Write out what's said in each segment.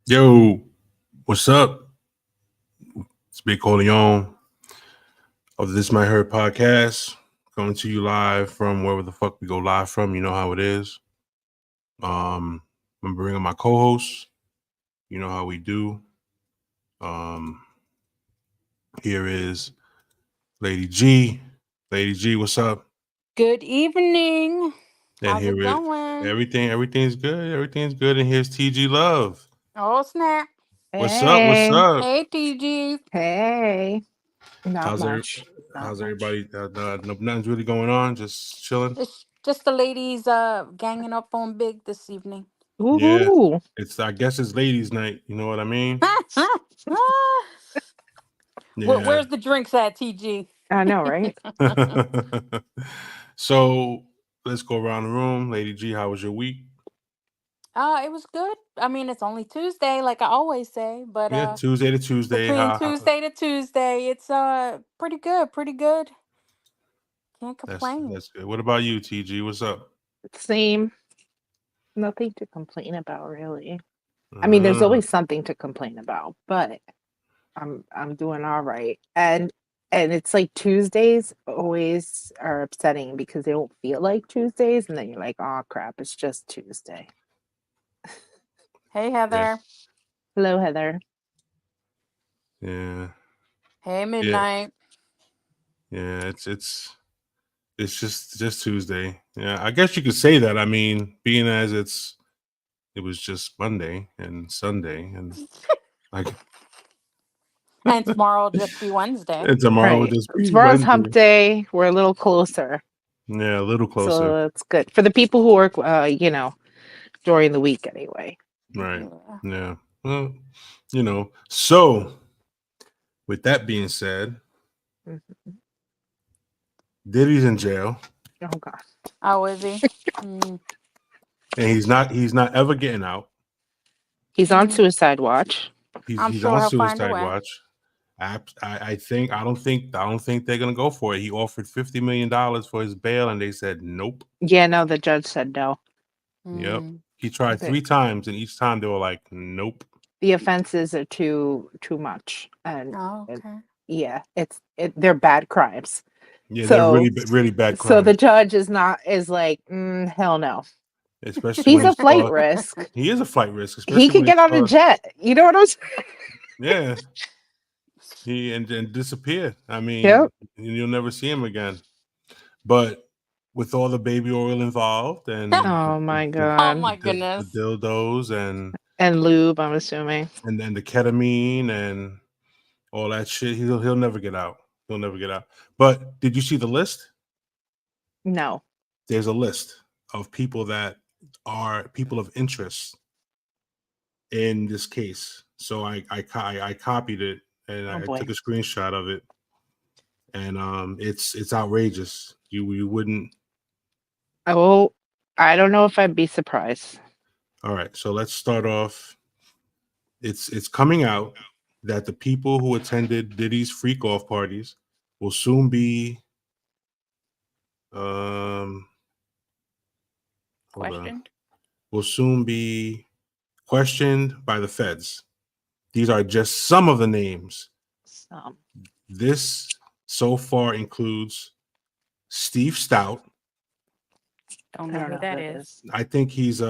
Yo, what's up? It's Big Corleone of the This Might Hurt podcast, coming to you live from wherever the fuck we go live from. You know how it is. I'm bringing my co-hosts. You know how we do. Um, Here is Lady G. Lady G, what's up? Good evening. And How's it here it going? everything's good. Everything's good. And here's TG Love. Oh, snap. What's up? What's Hey, up? Hey, TG. hey. Not How's every, much. Not how's much. everybody? Nothing's really going on. Just chilling. Just the ladies ganging up on Big this evening. Yeah, Woohoo. I guess it's ladies' night. You know what I mean? Yeah. Where's the drinks at, TG? I know, right? So let's go around the room. Lady G, how was your week? It was good. I mean, it's only Tuesday, like I always say, but Yeah, Tuesday to Tuesday. between Tuesday to Tuesday, it's pretty good, pretty good. Can't complain. that's good. What about you, TG? What's up? Same. Nothing to complain about, really. I mean, there's Uh, always something to complain about, but I'm doing all right. And it's like Tuesdays always are upsetting because they don't feel like Tuesdays, and then you're like, oh crap, it's just Tuesday. Hey, yeah, Heather. Hello, Heather. yeah, Hey, yeah, Midnight. yeah. It's just Tuesday. Yeah, I guess you could say that. I mean, being as it was just Monday and Sunday and like And tomorrow will just be Wednesday. and tomorrow will Right. just be Tomorrow's hump Wednesday. day. We're a little closer. Yeah, a little closer. So it's good for the people who work, during the week anyway. Right. Yeah. Yeah. Well, so with that being said, Mhm. Diddy's in jail Oh God, Oh, is he? Mm, and he's not ever getting out. he's on mm. suicide watch. He's I'm he's sure on he'll find a suicide way. watch. I don't think they're gonna go for it. He offered $50 million for his bail and they said nope. Yeah, no, the judge said no. Yep. Mm. He tried The, 3 times and each time they were like nope. the offenses are too much, Oh, and okay. yeah, they're bad crimes. Yeah, they're So really bad so the crimes, judge is like, hell no. especially He's when he a flight saw risk. he is a flight risk, He especially when could he get on a saw jet. You know what I'm saying? yeah. He and disappeared. I mean, Yep. you'll never see him again. But with all the baby oil involved and Oh my Oh God. my the goodness. dildos and And lube, I'm assuming. then the ketamine and all that shit, he'll never get out. He'll never get out. But did you see the list? No. There's a list of people that are people of interest in this case. So I copied it and Oh I boy. took a screenshot of it, and it's outrageous. You wouldn't. Oh, I don't know if I'd be surprised. All right, so let's start off. It's coming out that the people who attended Diddy's freak off parties will soon be um hold on. Questioned. Will soon be questioned by the feds. These are just some of the names. So, This so far includes Steve Stout. Don't I know don't who know who that that is. is. I think he's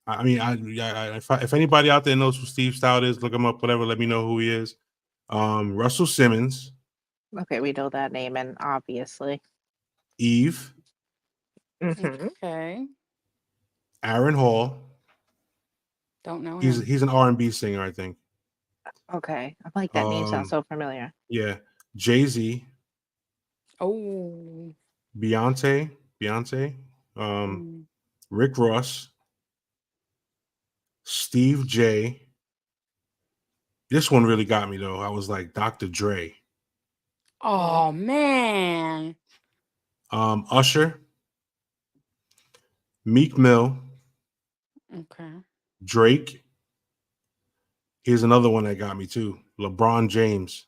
I mean, if anybody out there knows who Steve Stout is, look him up. Whatever, let me know who he is. Russell Simmons, Okay, we know that name, and obviously. Eve, Hmm. Okay. Aaron Hall. Don't know He's him. he's an R&B singer, I think. Okay, I'm like, that name sounds Um, so familiar. yeah, Jay-Z, Oh. Beyonce, um, Mm. Rick Ross, Steve J. This one really got me though. I was like Dr. Dre, Oh, Oh man. Usher, Meek Mill, Okay. Drake. Here's another one that got me too. LeBron James.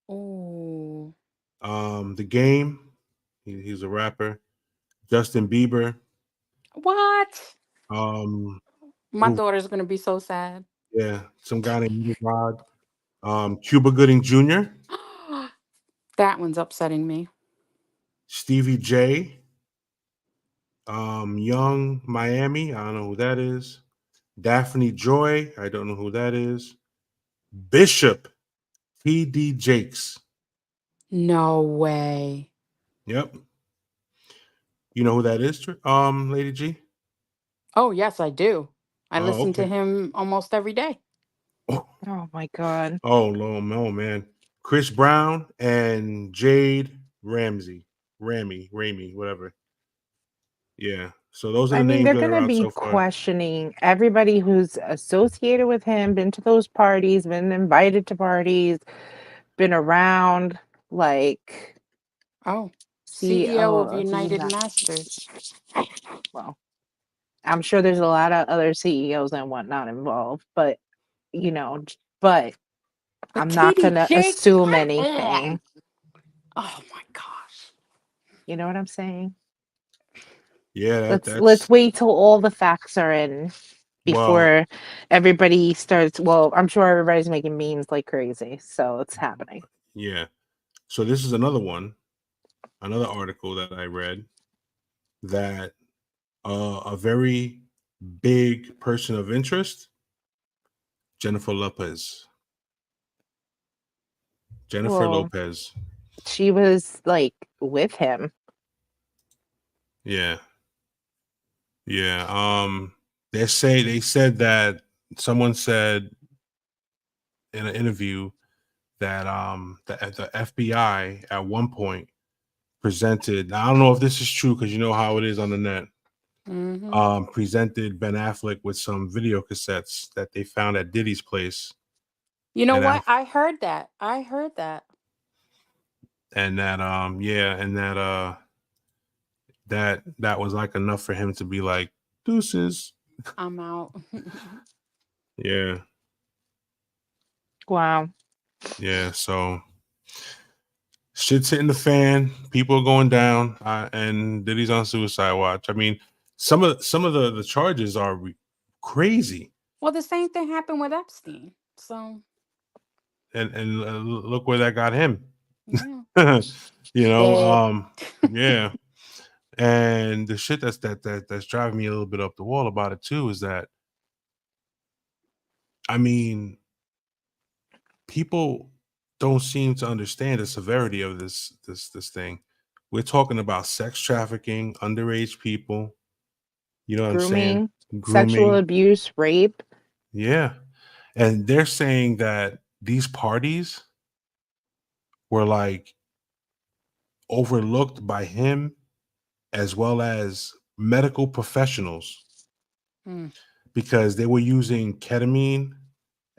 Oh. The Game. He's a rapper. Justin Bieber. What? Um, My who? daughter's gonna be so sad. Yeah, some guy named Rod. Cuba Gooding Jr., That one's upsetting me. Stevie J, Young Miami. I don't know who that is. Daphne Joy. I don't know who that is. Bishop T.D. Jakes. No way. Yep. You know who that is, Lady G? Oh, yes, I do. I Oh, listen to okay. him almost every day. Oh, Oh my god. no, man. Chris Brown and Jade Ramsey. Ramey, whatever. Yeah. So those are I the mean, names they're that are gonna out be so far. questioning everybody who's associated with him, been to those parties, been invited to parties, been around, like Oh, CEO CEO of of United United. Masters. Well, I'm sure there's a lot of other CEOs and whatnot involved, but but But I'm not TD gonna Jakes, assume come on. anything. Oh my gosh. You know what I'm saying? Yeah, Let's that's wait till all the facts are in well, before everybody starts. Well, I'm sure everybody's making memes like crazy, so it's happening. yeah. So this is another one, another article that I read that a very big person of interest, Jennifer Lopez. Jennifer Well, Lopez. she was like with him. Yeah. Yeah. They said that someone said in an interview that the FBI at one point presented. I don't know if this is true because you know how it is on the net. Mm-hmm. Presented Ben Affleck with some video cassettes that they found at Diddy's place, You know and what? I heard that. I heard that. that was like enough for him to be like deuces. I'm out. Yeah, Wow. yeah. So shit's hitting the fan. People are going down, and Diddy's on suicide watch. I mean, some of the charges are crazy, Well, the same thing happened with Epstein. So, and look where that got him. yeah. you know, Dead. yeah. And the shit that's driving me a little bit up the wall about it too is that, I mean, people don't seem to understand the severity of this thing. We're talking about sex trafficking, underage people. You know what I'm saying? Grooming, sexual Grooming. abuse, rape. Yeah. And they're saying that these parties were like overlooked by him as well as medical professionals Mm. because they were using ketamine,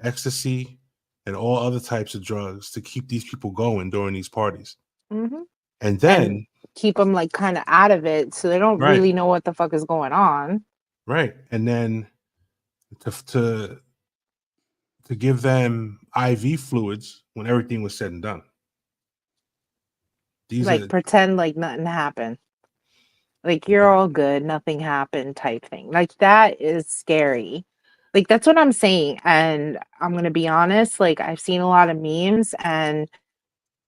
ecstasy, and all other types of drugs to keep these people going during these parties. Hmm. And And then, keep them like kind of out of it so they don't right, really know what the fuck is going on. right, and then to to to give them IV fluids when everything was said and done. These Like are pretend like nothing happened. Like you're all good, nothing happened type thing. Like that is scary. Like that's what I'm saying. And I'm gonna be honest, like I've seen a lot of memes and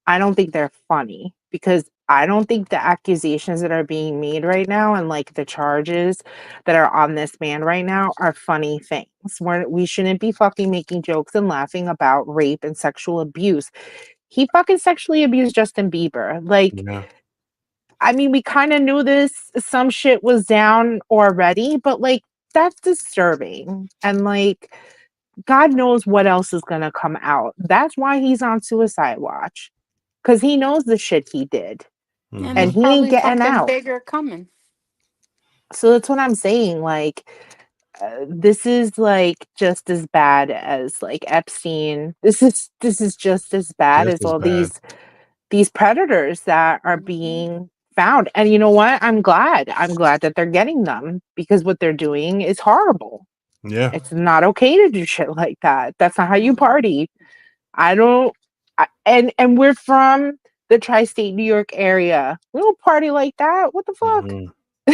I don't think they're funny because I don't think the accusations that are being made right now and like the charges that are on this man right now are funny things. We shouldn't be fucking making jokes and laughing about rape and sexual abuse. He fucking sexually abused Justin Bieber. Like, yeah, I mean, we kind of knew this, some shit was down already, but like, that's disturbing. And like, God knows what else is going to come out. That's why he's on suicide watch because he knows the shit he did And and there's mm-hmm, he ain't probably getting something out. bigger coming. So that's what I'm saying. Like, this is like just as bad as like Epstein. This is just as bad just as as all bad. these predators that are Hmm. being found. And you know what? I'm glad. I'm glad that they're getting them because what they're doing is horrible. Yeah, It's not okay to do shit like that. That's not how you Hmm. party. I don't and we're from the tri-state New York area. We don't party like that. What the fuck? mm-hmm.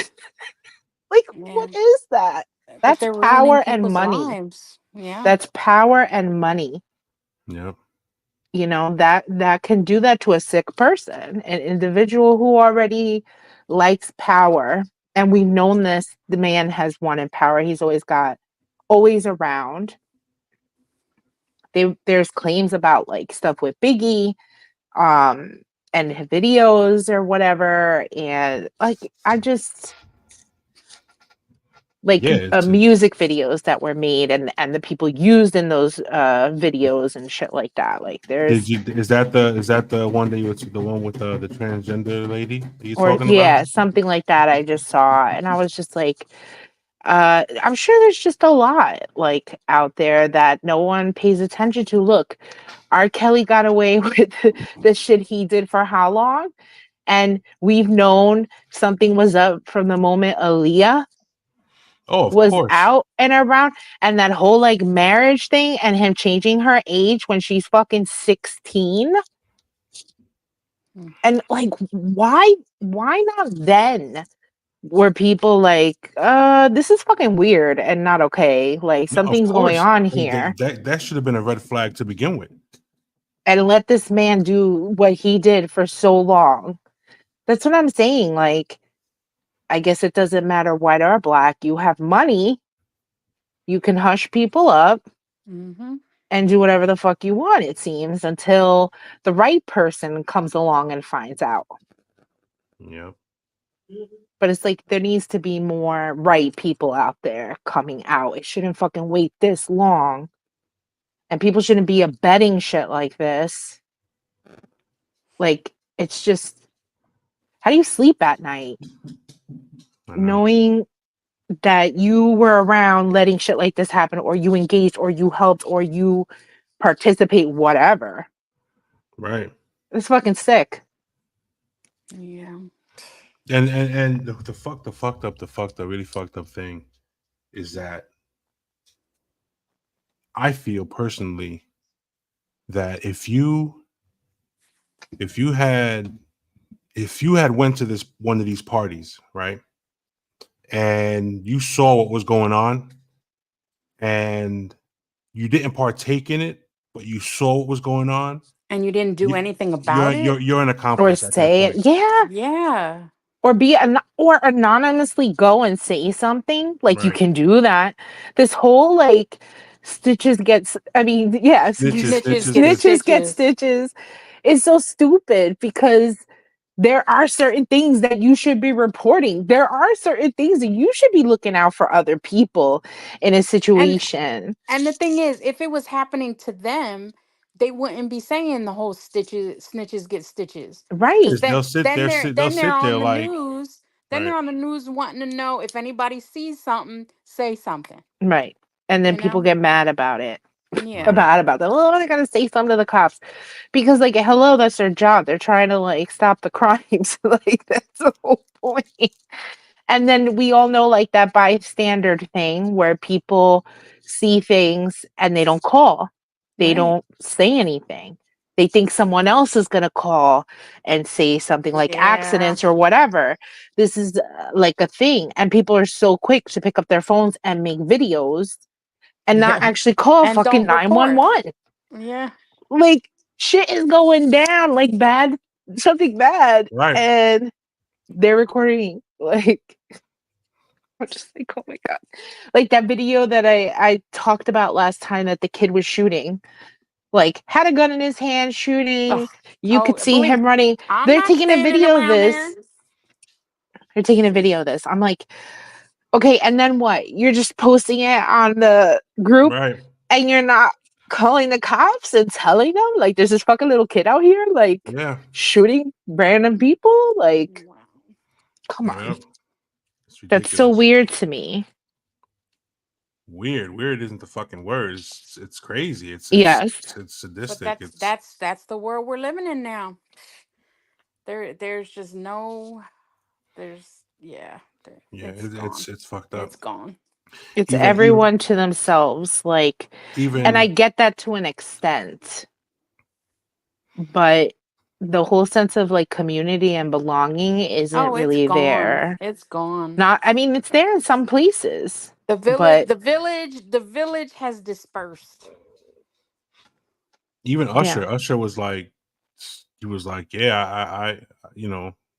Like Yeah. what is that? But That's they're ruining power and people's money. lives. Yeah. That's power and money. Yep. You know, that can do that to a sick person, an individual who already likes power. And we've known this. The man has wanted power. He's always around. There's claims about like stuff with Biggie, um, and videos or whatever. And like, I just like Yeah. It's music videos that were made and the people used in those videos and shit like that. Like Did there's you? Is that the one that you the one with the transgender lady that you or talking about? yeah, something like that I just saw and I was just like, I'm sure there's just a lot like out there that no one pays attention to. Look, R. Kelly got away with the shit he did for how long? And we've known something was up from the moment Aaliyah Oh, of was course. out and around, and that whole like marriage thing and him changing her age when she's fucking 16. Mm. And like, why not then? Were people like, this is fucking weird and not okay. Like No, of something's going course. on I mean, here. that should have been a red flag to begin with. And let this man do what he did for so long. That's what I'm saying. Like, I guess it doesn't matter white or black. You have money, you can hush people up Mm-hmm. and do whatever the fuck you want, it seems, until the right person comes along and finds out. Yep. But it's like there needs to be more right people out there coming out. It shouldn't fucking wait this long. And people shouldn't be abetting shit like this. Like, it's just, how do you sleep at night? I know. Knowing that you were around letting shit like this happen, or you engaged, or you helped, or you participate, whatever. Right. It's fucking sick. Yeah. And the really fucked up thing is that I feel personally that if you had if you had went to this one of these parties, right, and you saw what was going on and you didn't partake in it, but you saw what was going on, And you didn't do you, anything you're about you're it? you're an Or accomplice at that say it. point. Yeah. Yeah. Or anonymously go and say something. Like, you Right. can do that. This whole like stitches gets, I mean, yes, Snitches, Snitches snitches get get snitches get stitches. stitches is so stupid because there are certain things that you should be reporting. There are certain things that you should be looking out for other people in a And situation. and the thing is, if it was happening to them, they wouldn't be saying the whole stitches snitches get stitches. Cause Right. because they'll then they're sit there on the like news. Then right. they're on the news wanting to know if anybody sees something, say something. Right. And then You people know? get mad about it. Yeah. Right. About that. Oh, they gotta say something to the cops. Because like, hello, that's their job. They're trying to like stop the crimes. Like, that's the whole point. And then we all know like that bystander thing where people see things and they don't call. They Right. don't say anything. They think someone else is going to call and say something like Yeah. accidents or whatever. This is like a thing. And people are so quick to pick up their phones and make videos and not Yeah. actually call And fucking don't report. 911. Yeah. Like, shit is going down, like bad, something bad. Right. And they're recording. Like, I'm just like, oh my god. Like that video that I talked about last time that the kid was shooting. Like, had a gun in his hand shooting. Ugh. You Oh, could see believe him running. I'm They're not taking a standing video of around there. this. They're taking a video of this. I'm like, okay, and then what? You're just posting it on the group Right. and you're not calling the cops and telling them like there's this fucking little kid out here like Yeah. shooting random people? Like, Wow. come on. Yep. It's That's so ridiculous. weird to me. Weird isn't the fucking word. It's crazy. Yes. It's But sadistic. that's It's that's that's the world we're living in now. There's just no there's yeah, yeah. it's gone. It's fucked up. It's gone. It's Even everyone to themselves. Like, and I even get that to an extent, but the whole sense of like community and belonging isn't Oh, it's really gone. there. It's gone. Not, I mean, it's there in some places. But The village has dispersed. Even yeah, Usher was like, yeah,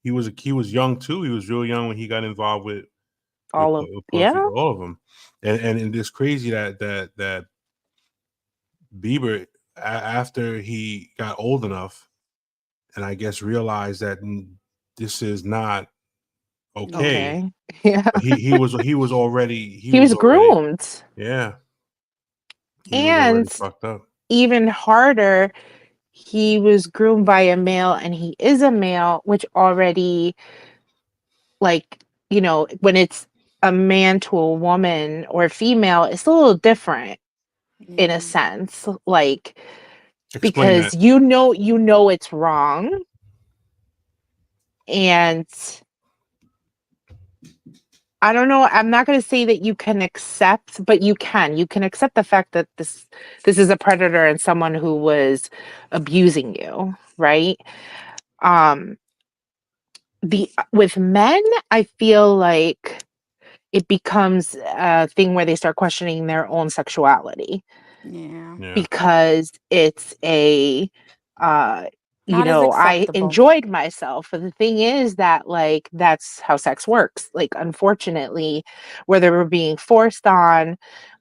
he was young too. He was real young when he got involved with all of Puffy, yeah, all of them, and it's crazy that Bieber after he got old enough, and I guess realized that this is not okay. okay. Yeah. But he was already He was groomed. yeah, he was And already fucked up. even harder, he was groomed by a male and he is a male, which already, like, when it's a man to a woman or a female, it's a little different in a Yeah. sense. Like, Explain because that. you know it's wrong. And I don't know, I'm not going to say that you can accept, but you can accept the fact that this is a predator and someone who was abusing you, right? um the With men, I feel like it becomes a thing where they start questioning their own sexuality, Yeah. Yeah, because it's a uh Not as I acceptable. enjoyed myself, but the thing is that, like, that's how sex works. Like, unfortunately, whether we're being forced on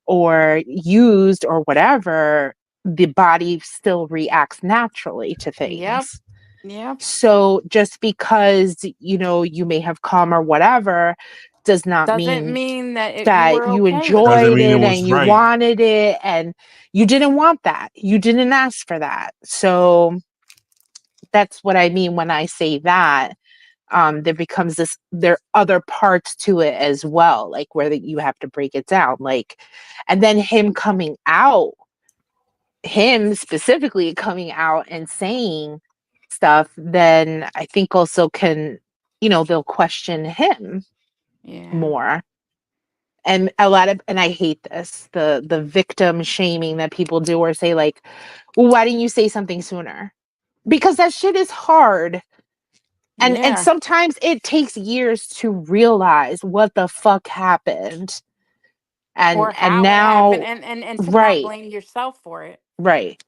or used or whatever, the body still reacts naturally to Yep. things. Yep. So just because you may have come or whatever does not Doesn't mean mean that you that were you okay with it. doesn't enjoyed mean it it was and you right. wanted it, and you didn't want that. You didn't ask for that. So that's what I mean when I say that. There becomes there are other parts to it as well, like where you have to break it down. Like, and then him specifically coming out and saying stuff, then I think also they'll question him Yeah. more. And and I hate this, the victim shaming that people do, or say like, well, why didn't you say something sooner? Because that shit is hard. And Yeah. sometimes it takes years to realize what the fuck happened. Or And how it happened, now, and to not right, blame yourself for it. right.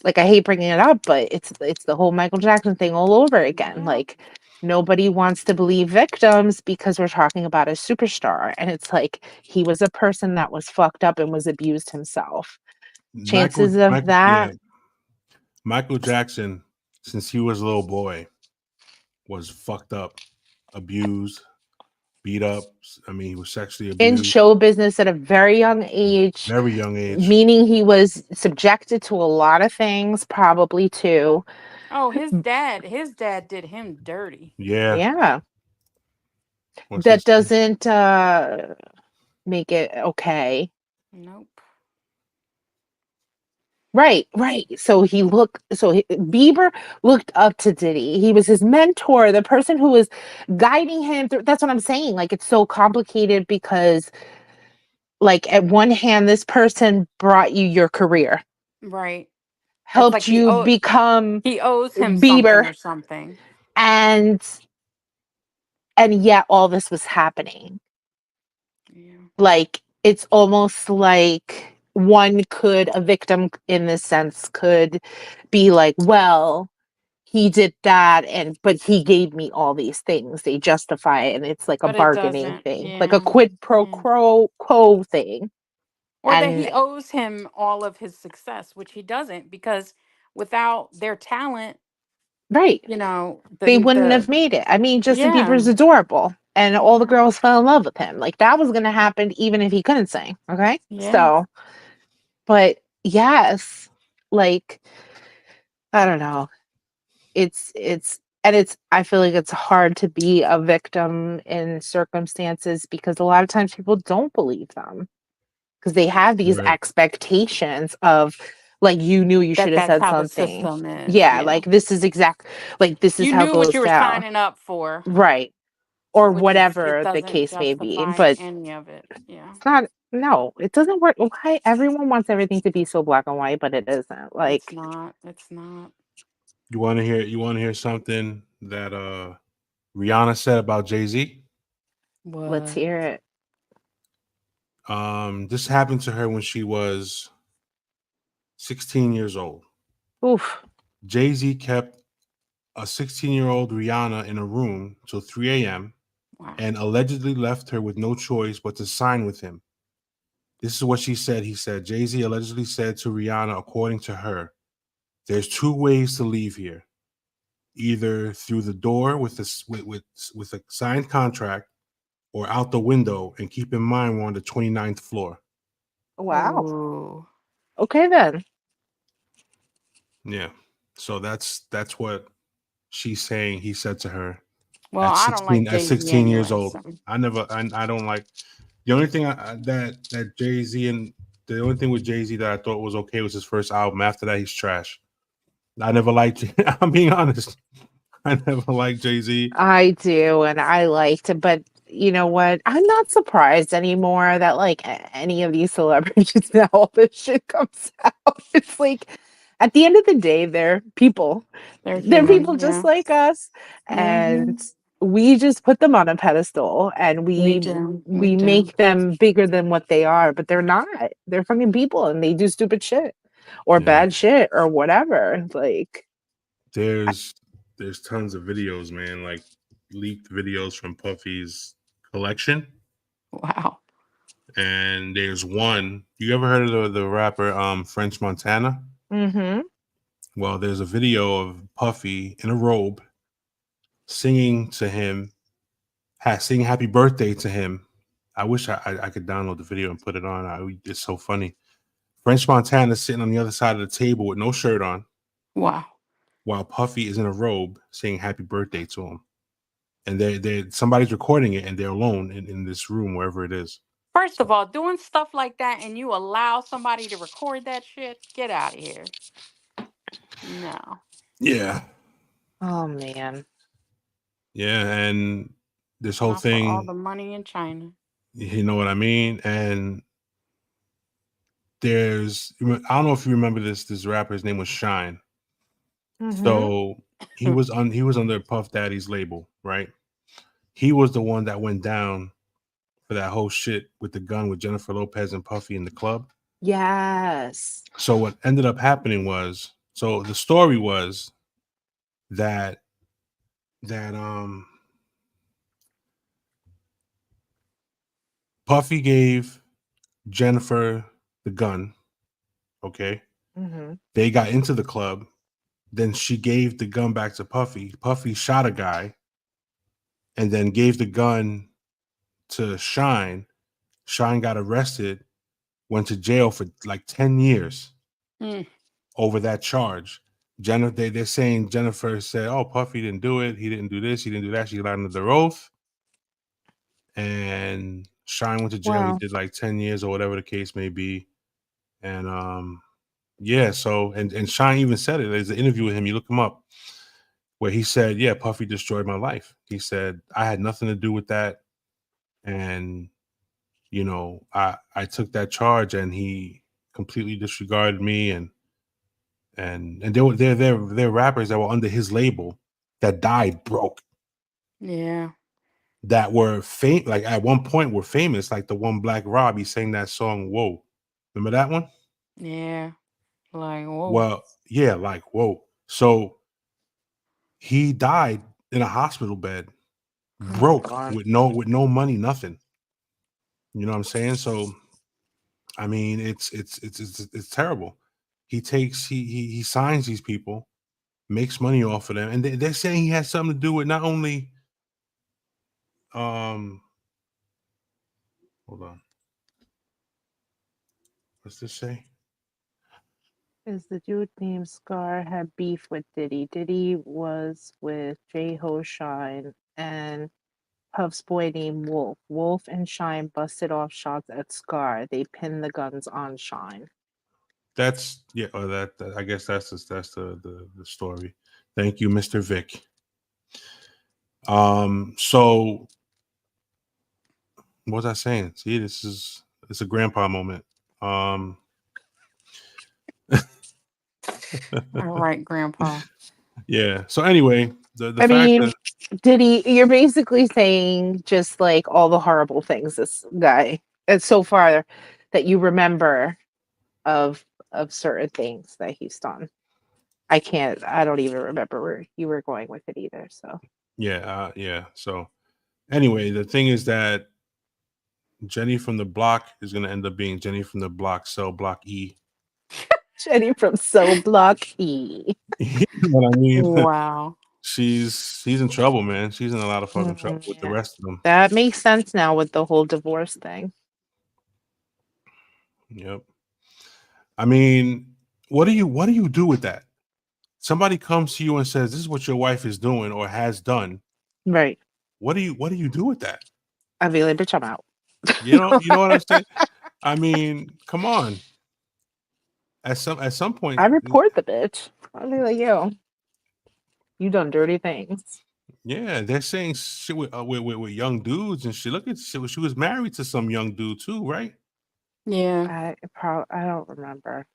Like, I hate bringing it up, but it's the whole Michael Jackson thing all over again. Yeah. Like, nobody wants to believe victims because we're talking about a superstar, and it's like he was a person that was fucked up and was abused himself. Chances of Yeah, that, Michael Jackson, since he was a little boy, was fucked up, abused, beat up. I mean, he was sexually in abused, show business at a very young age, very young age. meaning he was subjected to a lot of things, probably too. Oh, his dad did him dirty. Yeah, Yeah, what's that his name? doesn't make it okay. Nope. Right, right. Bieber looked up to Diddy. He was his mentor, the person who was guiding him through. That's what I'm saying. Like, it's so complicated because, like, at one hand, this person brought you your career, Right. It's like helped you become he owes him something Bieber, or something. and yet all this was happening. Yeah. Like, it's almost like a victim in this sense could be like, well, he did that, but he gave me all these things. They justify it, and it's like a But it bargaining doesn't. thing, like a Yeah. quid pro Yeah. quo thing. Or that And he owes him all of his success, which he doesn't, because without their talent, right, they wouldn't have the made it. I mean, Justin yeah. Bieber's adorable, and all the Yeah. girls fell in love with him. Like, that was going to happen even if he couldn't sing. Okay, Yeah. so, but yes, like, I don't know. It's I feel like it's hard to be a victim in circumstances because a lot of times people don't believe them, because they have these Right. expectations of, like, you knew you should have That's said how the something. system is. Yeah, Yeah. like, this is You how it knew what goes you were down. signing up for, Right. Or which is it whatever the doesn't case may be. justify But any of it. Yeah. it's not, no, it doesn't work. Why everyone wants everything to be so black and white, but it isn't. It's Like, not. It's not. You want to hear something that Rihanna said about Jay-Z? let's What? hear it. This happened to her when she was 16 years old. Oof. Jay-Z kept a 16-year-old Rihanna in a room till 3 a.m. Wow. and allegedly left her with no choice but to sign with him. This is what she said. He said, Jay-Z allegedly said to Rihanna, according to her, there's two ways to leave here. Either through the door with a signed contract or out the window. And keep in mind, we're on the 29th floor. Wow. Ooh. Okay then. Yeah. So that's what she's saying he said to her Well, at I don't like 16 Jay-Z years anyway, old. so I don't like the only thing that Jay-Z and the only thing with Jay-Z that I thought was okay was his first album. After that, he's trash. I never liked I'm being honest. I never liked Jay-Z. I do, and I liked it, but you know what? I'm not surprised anymore that like any of these celebrities now all this shit comes out. It's like at the end of the day, they're people. they're They're people human. just Yeah. like us, Mm-hmm. and we just put them on a pedestal and We we do. We we do. make them bigger than what they are, but they're not. They're fucking people and they do stupid shit or Yeah. bad shit or whatever. Like There's tons of videos, man, like leaked videos from Puffy's collection. Wow. And there's one. You ever heard of the rapper French Montana? mm-hmm. Well, there's a video of Puffy in a robe singing to him, singing happy birthday to him. I wish I could download the video and put it on. It's so funny. French Montana sitting on the other side of the table with no shirt on, Wow. while Puffy is in a robe saying happy birthday to him. And they somebody's recording it and they're alone in this room, wherever it is. First of So all, doing stuff like that and you allow somebody to record that shit, get out of here. No. yeah. Oh man. Yeah. And this whole Not for all thing, the money in China. you know what I mean? And I don't know if you remember this rapper, his name was Shine. Mm-hmm. So he was under Puff Daddy's label, right? He was the one that went down for that whole shit with the gun with Jennifer Lopez and Puffy in the club. Yes. So what ended up happening was, so the story was that Puffy gave Jennifer the gun, okay? Mm-hmm. They got into the club, then she gave the gun back to Puffy. Puffy shot a guy and then gave the gun to Shine. Shine got arrested, went to jail for like 10 years Mm. over that charge. They're saying Jennifer said, "Oh, Puffy didn't do it. He didn't do this. He didn't do that." She got under their oath, and Shine went to jail. He Wow. did like 10 years or whatever the case may be. And yeah. So and Shine even said it. There's an interview with him. You look him up, where he said, "Yeah, Puffy destroyed my life." He said, "I had nothing to do with that, and I took that charge, and he completely disregarded me, and they're rappers that were under his label that died broke, Yeah. that were like at one point were famous, like the one Black Rob. He sang that song "Whoa," remember that one? Yeah. Like, whoa. Well, yeah, like whoa. So he died in a hospital bed, Oh my broke god. with no money, nothing. You know what I'm saying? So I mean, it's terrible. He signs these people, makes money off of them, and they're saying he has something to do with not only um hold on, what's this say? Is the dude named Scar had beef with Diddy. Diddy was with J Ho Shine and Puff's boy named Wolf. Wolf and Shine busted off shots at Scar. They pinned the guns on Shine. That's yeah, or I guess that's the story. Thank you, Mr. Vic. So what was I saying? See, it's a grandpa moment. Um All right, Grandpa. yeah. So anyway, the I fact mean, that Diddy, you're basically saying just like all the horrible things this guy so far that you remember of certain things that he's done. I don't even remember where you were going with it either. So Yeah. So anyway, the thing is that Jenny from the block is going to end up being Jenny from the block, cell block E. Jenny from Cell Block E. You know what I mean? Wow. She's in trouble, man. She's in a lot of fucking trouble with the Yeah. rest of them. That makes sense now with the whole divorce thing. Yep. I mean, what do you do with that? Somebody comes to you and says, "This is what your wife is doing or has done." Right. What do you do with that? I'd be like, bitch, I'm out. You know what I'm saying? I mean, come on. At some point, I report the bitch. I'd be like, yo, you done dirty things. yeah, they're saying shit with young dudes and shit. Look at shit. She was married to some young dude too, right? Yeah. I don't remember.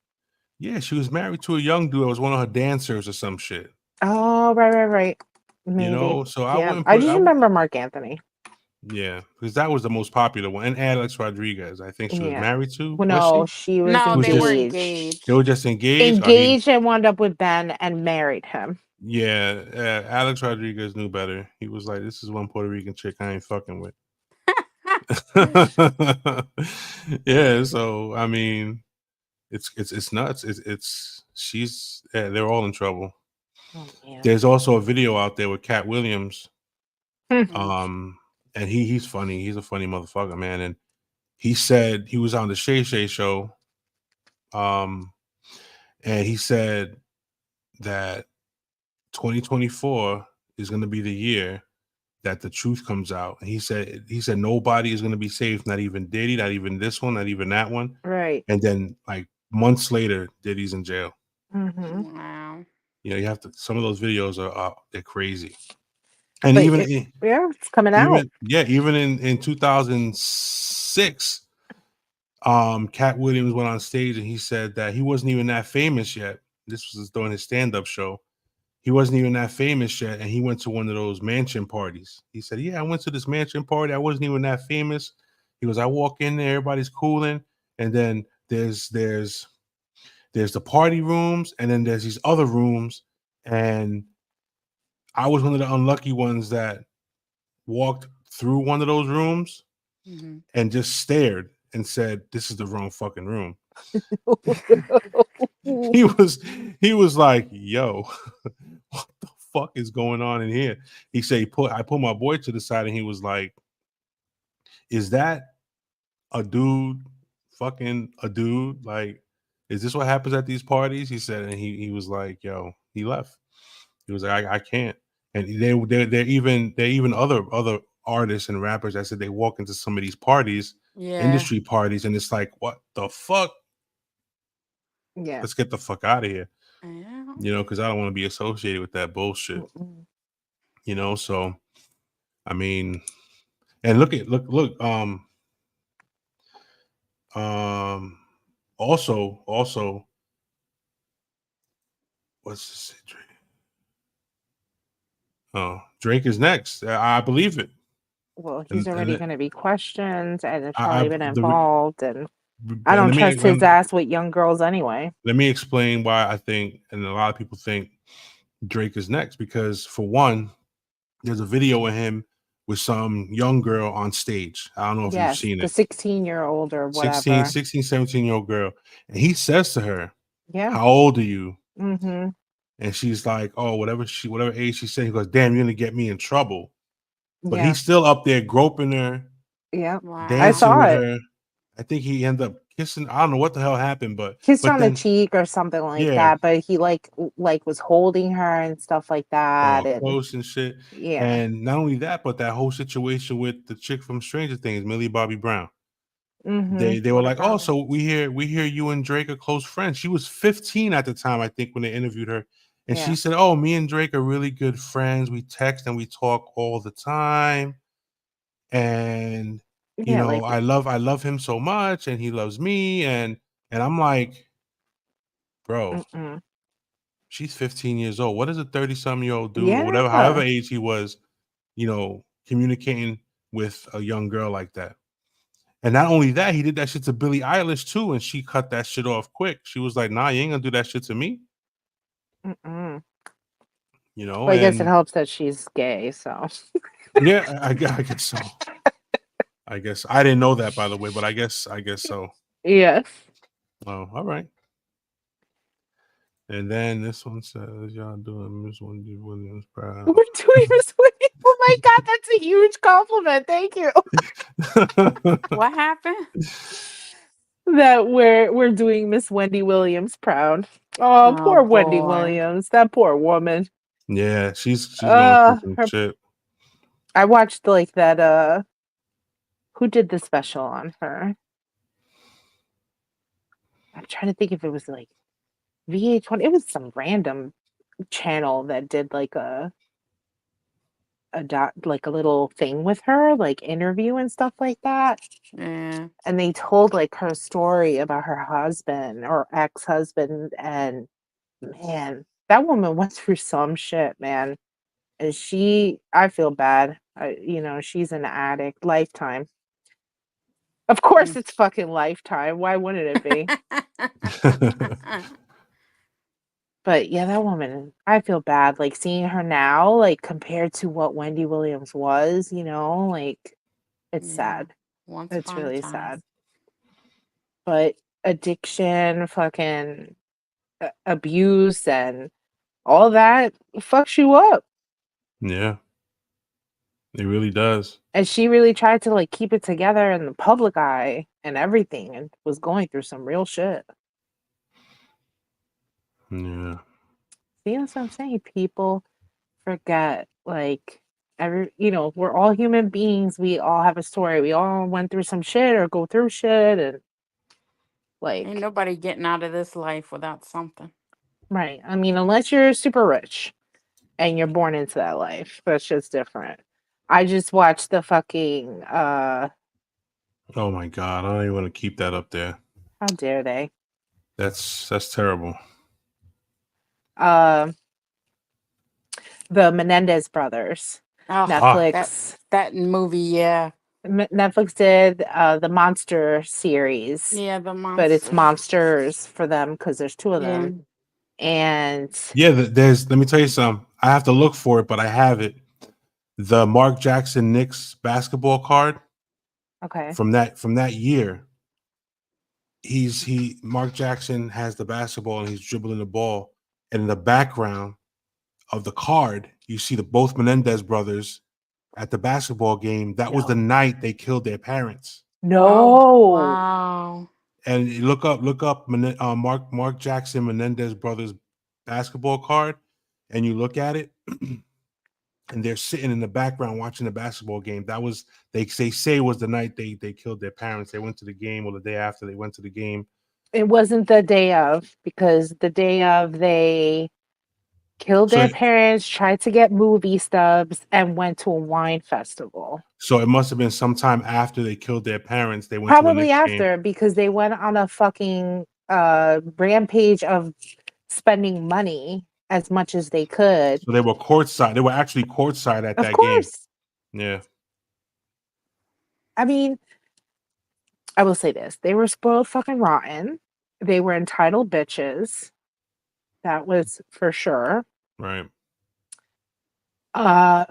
Yeah, she was married to a young dude. It was one of her dancers or some shit. Oh, right. You Maybe. know, so I Yeah. wouldn't I put. just remember Mark Anthony. Yeah, because that was the most popular one. And Alex Rodriguez, I think she was Yeah. married to. Well, Was no, she? she was No, It was they were just engaged. they engaged. were just engaged. Or he, Engaged and wound up with Ben and married him. yeah, Alex Rodriguez knew better. He was like, "This is one Puerto Rican chick I ain't fucking with." Yeah, so I mean, it's nuts. It's she's they're all in trouble. Oh man. There's also a video out there with Cat Williams. Mhm. And he's funny. He's a funny motherfucker, man. And he said he was on the Shay Shay show. And he said that 2024 is going to be the year that the truth comes out. And he said nobody is going to be safe, not even Diddy, not even this one, not even that one. Right. And then like months later, Diddy's in jail. Mm-hmm. Wow. You know, you have to. Some of those videos are they're crazy. And But even yeah, it's coming out. even in 2006, Cat Williams went on stage and he said that he wasn't even that famous yet. This was during his stand-up show. He wasn't even that famous yet, and he went to one of those mansion parties. He said, "Yeah, I went to this mansion party. I wasn't even that famous." He goes, "I walk in there, everybody's cooling, and then there's the party rooms, and then there's these other rooms, and I was one of the unlucky ones that walked through one of those rooms Hmm. and just stared and said, 'This is the wrong fucking room.'" He was he was like, "Yo, what the fuck is going on in here?" He said I put my boy to the side and he was like, "Is that a dude fucking a dude? Like, is this what happens at these parties?" He said, and he was like, "Yo," he left. He was like, I can't." And they're even other artists and rappers that said they walk into some of these parties, Yeah. industry parties, and it's like, what the fuck? Yeah. Let's get the fuck out of here. Yeah. You know, because I don't want to be associated with that bullshit. Mm-mm. You know, so I mean, and look, um, also, what's this? Oh, Drake is next. I believe it, Well, he's and already going to be questioned and it's I probably been the re- involved. And I and don't trust his ass with young girls anyway. let me explain why I think, and a lot of people think Drake is next because for one, there's a video of him with some young girl on stage. I don't know if you've Yes, seen the it. 16-year-old or whatever. 17-year-old girl. And he says to her, Yeah. "How old are you?" Mm-hmm. And she's like, "Oh, whatever age she said." He goes, "Damn, you're gonna get me in trouble." But Yeah. he's still up there groping her, Yeah. I Wow. dancing saw with it. her. I think he ended up kissing. I don't know what the hell happened, Kissed but on the then cheek or something like yeah, that, but he like was holding her and stuff like that. all And close and shit. yeah. And not only that, but that whole situation with the chick from Stranger Things, Millie Bobby Brown. Mm-hmm. They were What like, "Oh, about it? so we hear you and Drake are close friends." She was 15 at the time, I think, when they interviewed her, and she Yeah. said, "Oh, me and Drake are really good friends. We text and we talk all the time, and you Yeah, know, like I love him so much, and he loves me." And I'm like, bro, mm-mm. she's 15 years old. What does a 30-some-year-old do, or whatever, however Yeah. age he was, you know, communicating with a young girl like that? And not only that, he did that shit to Billie Eilish too, and she cut that shit off quick. She was like, "Nah, you ain't gonna do that shit to me." Mm-mm. You know, Well, I guess it and helps that she's gay, so yeah, I guess so. I guess I didn't know that, by the way, but I guess so. yes. Oh, all right. And then this one says, "Y'all doing Miss Wendy Williams proud." We're doing this with you. Oh my god, that's a huge compliment. Thank you. What happened? That we're doing Miss Wendy Williams proud. Oh, Oh poor Wendy boy. Williams. That poor woman. Yeah, she's going through some Her, shit. I watched like that who did the special on her? I'm trying to think if it was like VH1. It was some random channel that did like like a little thing with her, like interview and stuff like that. Yeah. And they told like her story about her husband or ex-husband, and man, that woman went through some shit, man. And I feel bad. She's an addict. Lifetime. Of course it's fucking Lifetime. Why wouldn't it be? But yeah, that woman, I feel bad. Like seeing her now, like compared to what Wendy Williams was, like it's Yeah. sad. Once It's upon a really time. sad. But addiction, fucking abuse, and all that fucks you up. Yeah, it really does. And she really tried to like keep it together in the public eye and everything, and was going through some real shit. Yeah. See, that's what I'm saying. People forget, like, we're all human beings. We all have a story. We all went through some shit or go through shit, and Ain't like, nobody getting out of this life without something. right. I mean, unless you're super rich and you're born into that life, that's just different. I just watched the fucking Oh my god, I don't even want to keep that up there. how dare they? That's terrible. Uh, the Menendez brothers. Oh, Fuck. that movie, yeah. Netflix did the Monster series, Yeah, the but it's monster. Monsters for them because there's two of Yeah. them. And Yeah, let me tell you something. I have to look for it, but I have it. The Mark Jackson Knicks basketball card okay, from that year. Mark Jackson has the basketball and he's dribbling the ball, and in the background of the card, you see the both Menendez brothers at the basketball game. That was the night they killed their parents. Oh, no, wow. And you look up Mark Jackson Menendez brothers basketball card, and you look at it, and they're sitting in the background watching the basketball game. That was they say was the night they killed their parents. They went to the game, or the day after they went to the game. it wasn't the day of, because the day of they killed So their parents, tried to get movie stubs, and went to a wine festival. so it must have been sometime after they killed their parents. They went to a Probably Knicks game. after, because they went on a fucking rampage of spending money as much as they could. So they were courtside. They were actually courtside at Of that game. course. Yeah. I mean, I will say this. They were spoiled fucking rotten. They were entitled bitches. That was for sure. Right. Uh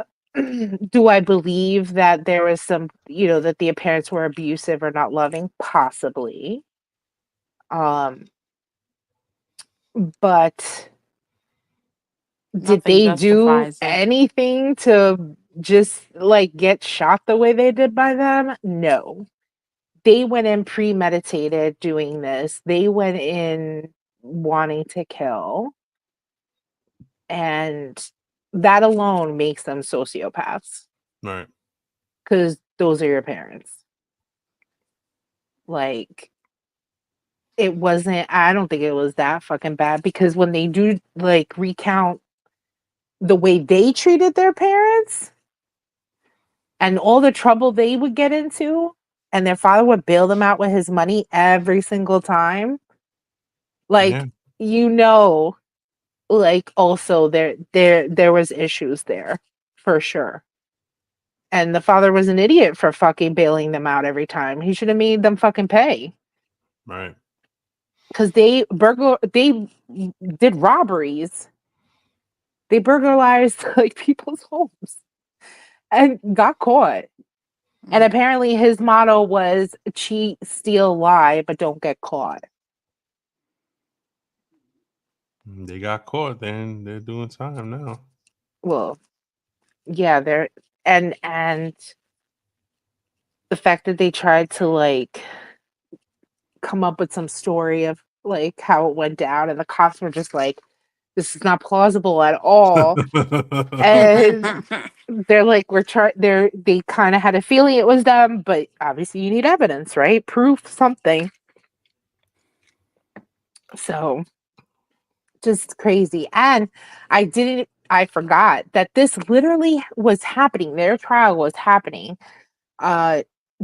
do I believe that there was some, that the parents were abusive or not loving? Possibly. Um, but did Nothing they do justifies it. anything to just like get shot the way they did by them? No. They went in premeditated doing this. They went in wanting to kill. And that alone makes them sociopaths, Right. because those are your parents. Like, I don't think it was that fucking bad, because when they do like recount the way they treated their parents and all the trouble they would get into, and their father would bail them out with his money every single time, Yeah. like, you know, like, also there was issues there for sure. And the father was an idiot for fucking bailing them out every time. He should have made them fucking pay. Right. Because they did robberies. They burglarized like people's homes and got caught. And apparently his motto was cheat, steal, lie, but don't get caught. They got caught. Then they're doing time now. Well, yeah, they're and the fact that they tried to like come up with some story of like how it went down and the cops were just like, this is not plausible at all. And they're like, they kind of had a feeling it was them, but obviously you need evidence, right? Proof, something. So just crazy. And I forgot that this literally was happening. Their trial was happening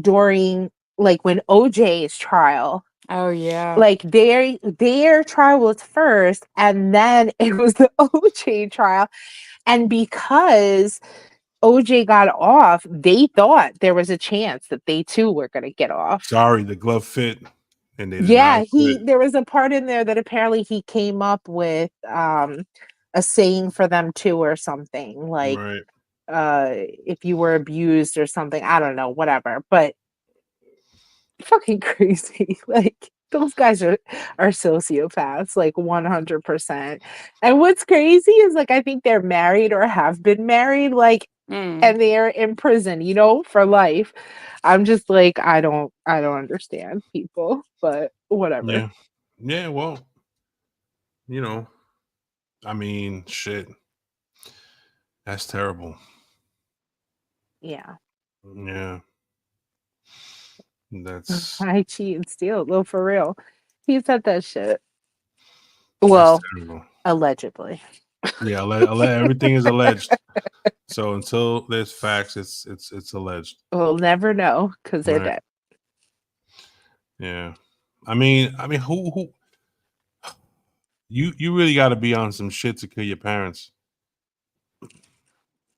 during like when OJ's trial. Oh yeah. Like their trial was first, and then it was the OJ trial. And because OJ got off, they thought there was a chance that they too were going to get off. Sorry, the glove fit, and they did not Yeah, quit. there was a part in there that apparently he came up with a saying for them too or something like Right. if you were abused or something, I don't know, whatever. But fucking crazy. Like those guys are sociopaths, like 100%. And what's crazy is like I think they're married or have been married, like, and they're in prison, you know, for life. I'm just like, I don't understand people, but whatever. Yeah. Yeah. Well, you know, I mean, shit. That's terrible. Yeah. Yeah. That's I cheat and steal. No, for real. He said that shit. that's Well, terrible. allegedly. Yeah, everything is alleged. So until there's facts, it's alleged. We'll never know because they're Right. dead. Yeah. I mean, who you really got to be on some shit to kill your parents.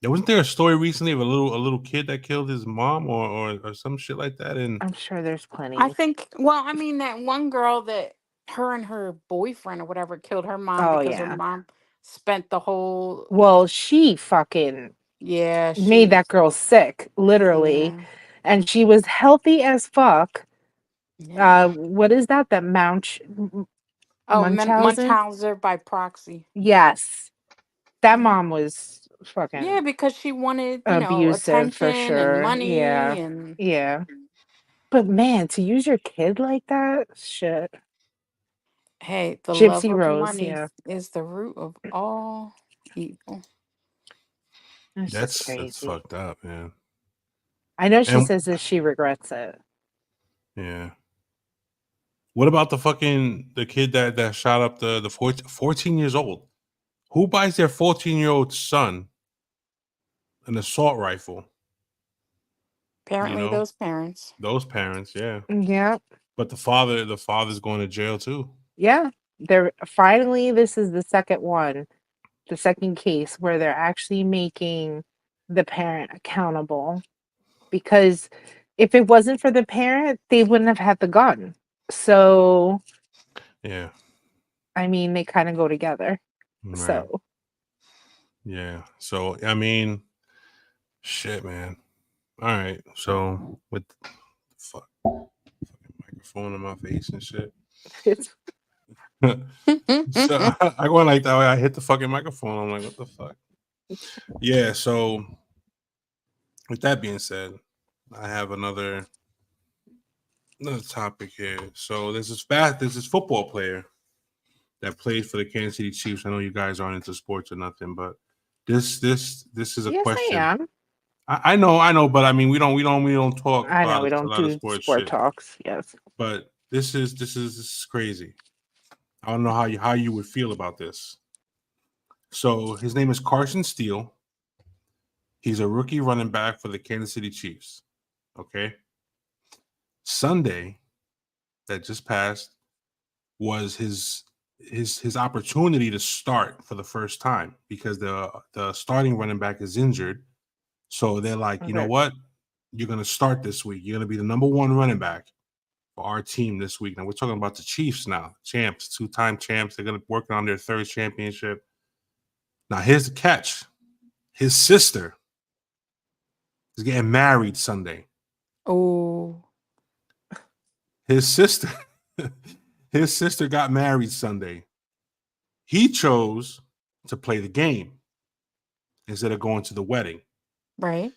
Yeah, wasn't there a story recently of a little kid that killed his mom or some shit like that? And I'm sure there's plenty. I think. Well, I mean that one girl that her and her boyfriend or whatever killed her mom Oh because her yeah. mom spent the whole. Well, she fucking Yeah, made she. that girl sick, literally. Yeah, And she was healthy as fuck. yeah. What is that? That Oh, Munchausen? Munchausen by proxy. Yes. That Yeah. mom was Yeah, fucking because she wanted, abusive for attention and sure. Yeah. money and Yeah. But man, to use your kid like that, shit. hey, the love Gypsy of Rose, money yeah. is the root of all evil. That's just that's crazy. fucked up, man. I know she And says that she regrets it. yeah. What about the kid that shot up the 14 years old? Who buys their 14-year-old son an assault rifle? You Apparently, know, those parents. those parents, yeah. Yeah. But the father's going to jail too. Yeah. They're finally this is the second one, the second case where they're actually making the parent accountable. Because if it wasn't for the parent, they wouldn't have had the gun. So Yeah. I mean they kind of go together. Right. So Yeah. So I mean, shit, man. All right. So with fuck, fucking microphone in my face and shit. it's So I went like that way. I hit the fucking microphone. I'm like, what the fuck? Yeah. So with that being said, I have another topic here. So there's this football player that played for the Kansas City Chiefs. I know you guys aren't into sports or nothing, but this is a yes, I question. am. I know, but I mean we don't talk I know we a don't lot of do sports sport shit. talks. Yes. But this is crazy. I don't know how you would feel about this. So his name is Carson Steele. He's a rookie running back for the Kansas City Chiefs. Okay. Sunday that just passed was his opportunity to start for the first time because the starting running back is injured So they're like, you know Okay. what? You're going to start this week. You're going to be the number one running back for our team this week. Now we're talking about the Chiefs now, champs, two-time champs. They're going to work on their third championship. Now here's the catch: his sister is getting married Sunday. Oh, His sister, his sister got married Sunday. He chose to play the game instead of going to the wedding. right.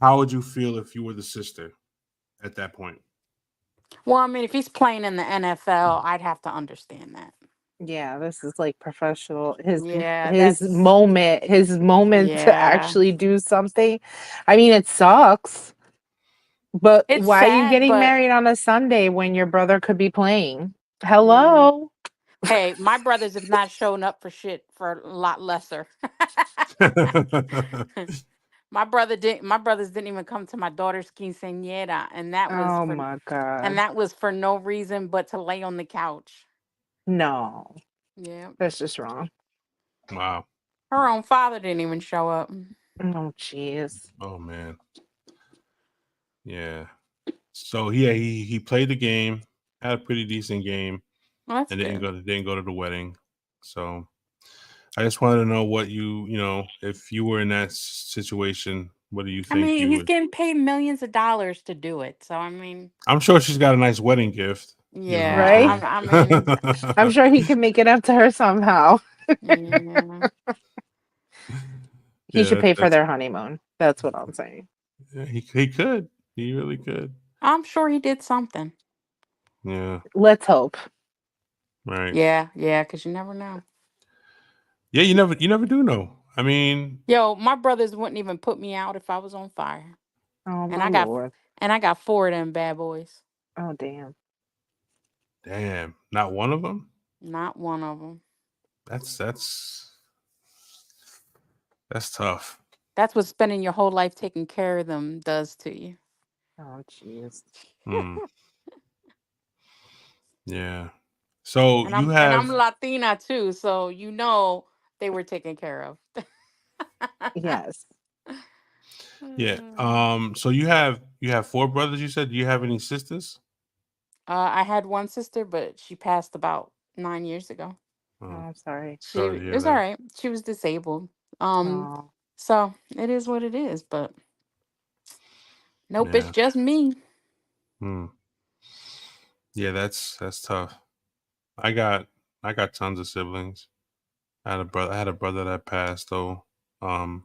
How would you feel if you were the sister at that point? Well, I mean, if he's playing in the NFL, I'd have to understand that. Yeah, this is like professional. His Yeah, his that's moment, his moment to yeah. actually do something. I mean, it sucks, but It's why are you sad, getting but married on a Sunday when your brother could be playing? yeah. Hello? Hey, my brothers have not shown up for shit for a lot lesser. My brothers didn't even come to my daughter's quinceañera, Oh my and God. that was for no reason but to lay on the couch. No, Yeah. that's just wrong. Wow. Her own father didn't even show up. Oh, jeez. Oh man. Yeah. So yeah, he played the game, had a pretty decent game, Well, that's and good. didn't go to the wedding. So I just wanted to know what you know, if you were in that situation, what do you I think mean, you he's would? getting paid millions of dollars to do it. So I mean, I'm sure she's got a nice wedding gift. You know what I'm yeah. Right? saying? I mean, I'm sure he can make it up to her somehow. yeah. He should Yeah, pay for that's their honeymoon. That's what I'm saying. yeah, he could. He really could. I'm sure he did something. Yeah, Let's hope. right. Yeah, yeah. Because you never know. Yeah, you never do know. I mean, Yo, my brothers wouldn't even put me out if I was on fire. Oh And my I got Lord. and I got four of them bad boys. Oh damn. damn, not one of them. Not one of them. That's that's tough. That's what spending your whole life taking care of them does to you. Oh jeez. Hmm. Yeah. So And I'm Latina too, so you know they were taken care of. Yes. yeah. Mm. So you have four brothers. You said. Do you have any sisters? I had one sister, but she passed about 9 years ago. Oh, Oh, I'm sorry. She sorry to it hear was all that. right. She was disabled. Um, Oh. so it is what it is. But nope, it's Yeah. just me. Hmm. Yeah, that's tough. I got tons of siblings. I had a brother that passed though. Um,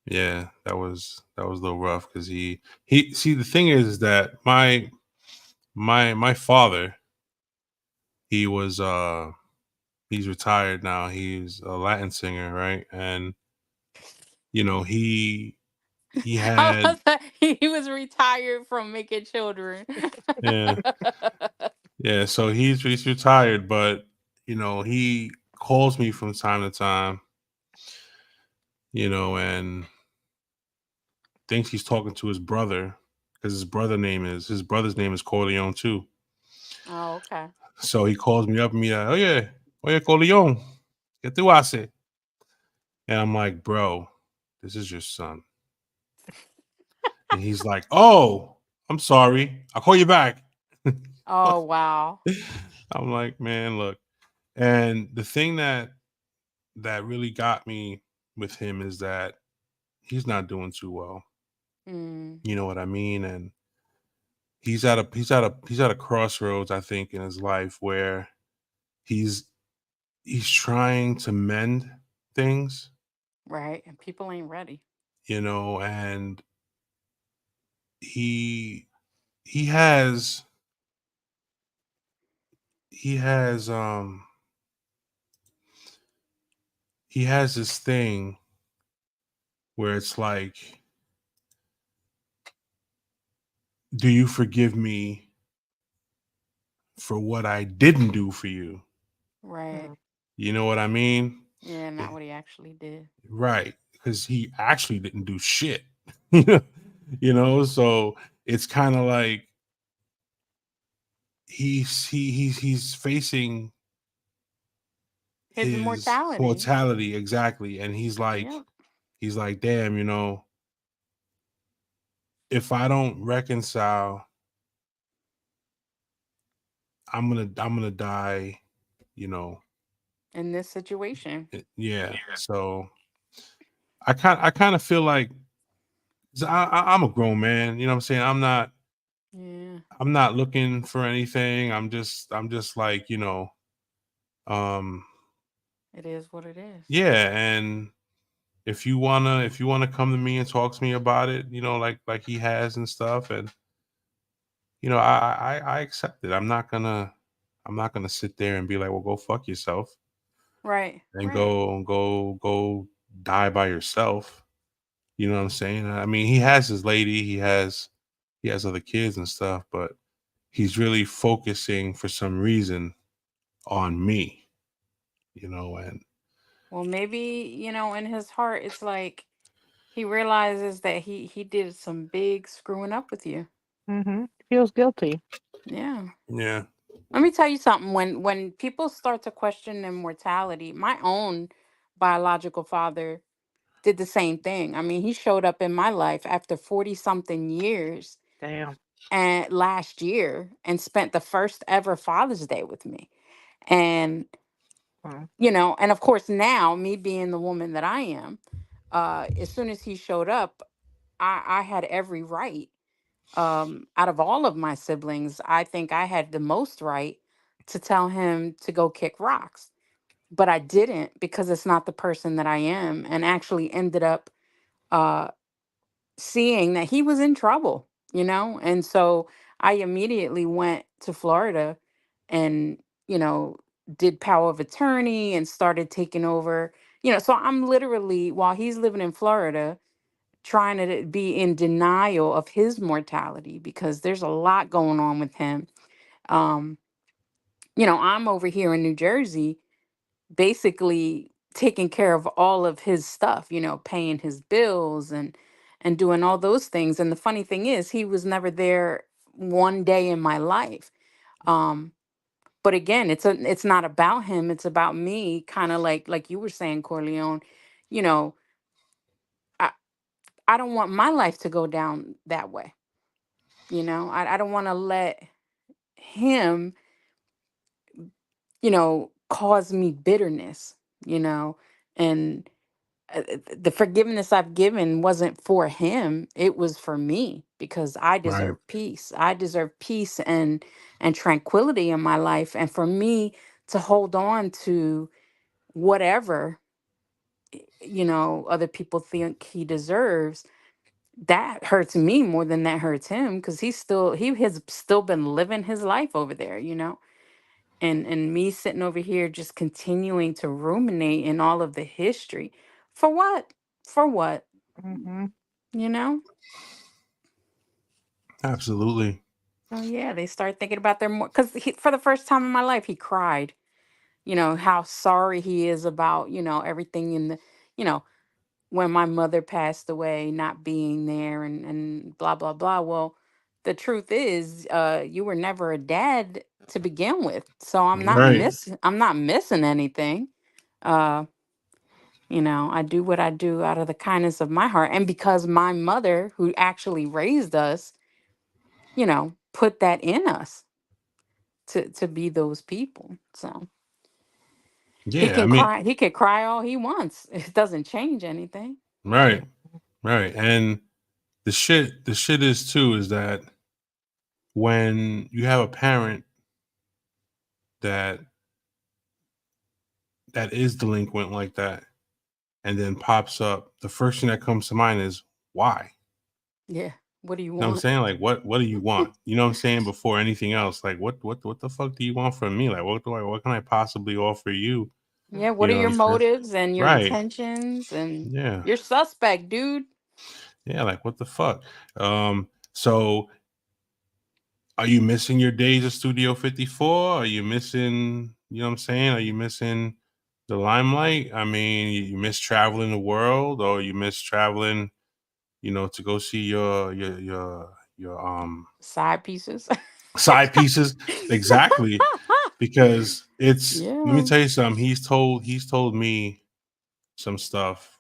yeah, that was a little rough because he see the thing is that my father, he was he's retired now. He's a Latin singer, right? And you know, he I had was like, he was retired from making children. yeah, yeah, so he's retired, but you know, he calls me from time to time, you know, and thinks he's talking to his brother because his brother's name is Corleone too. Oh, okay. So he calls me up and me like, oh yeah, Corleone, ¿qué tú haces? And I'm like, bro, this is your son. And he's like, oh, I'm sorry, I'll call you back. Oh, wow. I'm like, man, look. And the thing that really got me with him is that he's not doing too well. Mm, You know what I mean? And he's at a crossroads, I think, in his life where he's he's trying to mend things, right. And people ain't ready. you know, and he he has he has he has this thing where it's like, do you forgive me for what I didn't do for you? Right. Mm. You know what I mean? Yeah, Eh, not what he actually did. right, because he actually didn't do shit. You know, so it's kind of like he's facing His his mortality. mortality exactly, and he's like Yep. he's like, damn, you know, if I don't reconcile, I'm gonna die, you know. In this situation. Yeah. So I kind of feel like, 'cause I'm a grown man, you know what I'm saying? Yeah, I'm not looking for anything. I'm just like, you know, um it is what it is. yeah, and if you wanna come to me and talk to me about it, you know, like he has and stuff, and you know, I accept it. I'm not gonna sit there and be like, well, go fuck yourself Right, and right. go die by yourself. You know what I'm saying? I mean, he has his lady, he has other kids and stuff, but he's really focusing for some reason on me, you know, and Well, maybe, in his heart, it's like he realizes that he did some big screwing up with you. Mm-hmm. Feels guilty. Yeah. yeah, Let me tell you something. When people start to question their mortality, my own biological father did the same thing. I mean, he showed up in my life after 40 something years Damn. and last year and spent the first ever Father's Day with me. And Mm, and of course now, me being the woman that I am, as soon as he showed up, I had every right. Out of all of my siblings, I think I had the most right to tell him to go kick rocks. But I didn't, because it's not the person that I am, and actually ended up uh, seeing that he was in trouble. And so I immediately went to Florida and, you know, did power of attorney and started taking over. So I'm literally, while he's living in Florida, trying to be in denial of his mortality, because there's a lot going on with him. Um, I'm over here in New Jersey, basically taking care of all of his stuff, paying his bills and doing all those things. And the funny thing is, he was never there one day in my life. Um, but again, it's not about him, it's about me, kind of like you were saying, Corleone. You know, I I don't want my life to go down that way. I don't want to let him, cause me bitterness, you know, and the forgiveness I've given wasn't for him, it was for me, because I right, deserve peace. I deserve peace and tranquility in my life, and for me to hold on to whatever other people think he deserves, that hurts me more than that hurts him, because he has still been living his life over there, and me sitting over here just continuing to ruminate in all of the history. For what? For what? mm-hmm. You know? absolutely, Oh yeah, they start thinking about their more, because for the first time in my life he cried. How sorry he is about everything in the you know when my mother passed away, not being there, and blah blah blah. Well, the truth is, you were never a dad to begin with, so right, I'm not missing anything. Uh, I do what I do out of the kindness of my heart, and because my mother, who actually raised us, put that in us to be those people. So he yeah. I can mean, cry. He can cry all he wants. It doesn't change anything. right, right, and the shit is too is that when you have a parent that that is delinquent like that and then pops up, the first thing that comes to mind is why. Yeah. What do you You know what I'm want? saying? Like, what do you want? You know what I'm saying? Before anything else, like, what the fuck do you want from me? Like, what can I possibly offer you? Yeah. What You are know what your I'm saying? motives and your Right. intentions? And Yeah. you're suspect, dude. Yeah. Like, what the fuck? So are you missing your days of Studio 54? Are you missing, you know what I'm saying? Are you missing the limelight? I mean, you miss traveling the world, or you miss traveling, to go see your Side pieces. side pieces. Exactly. Because let me Yeah. tell you something. He's told me some stuff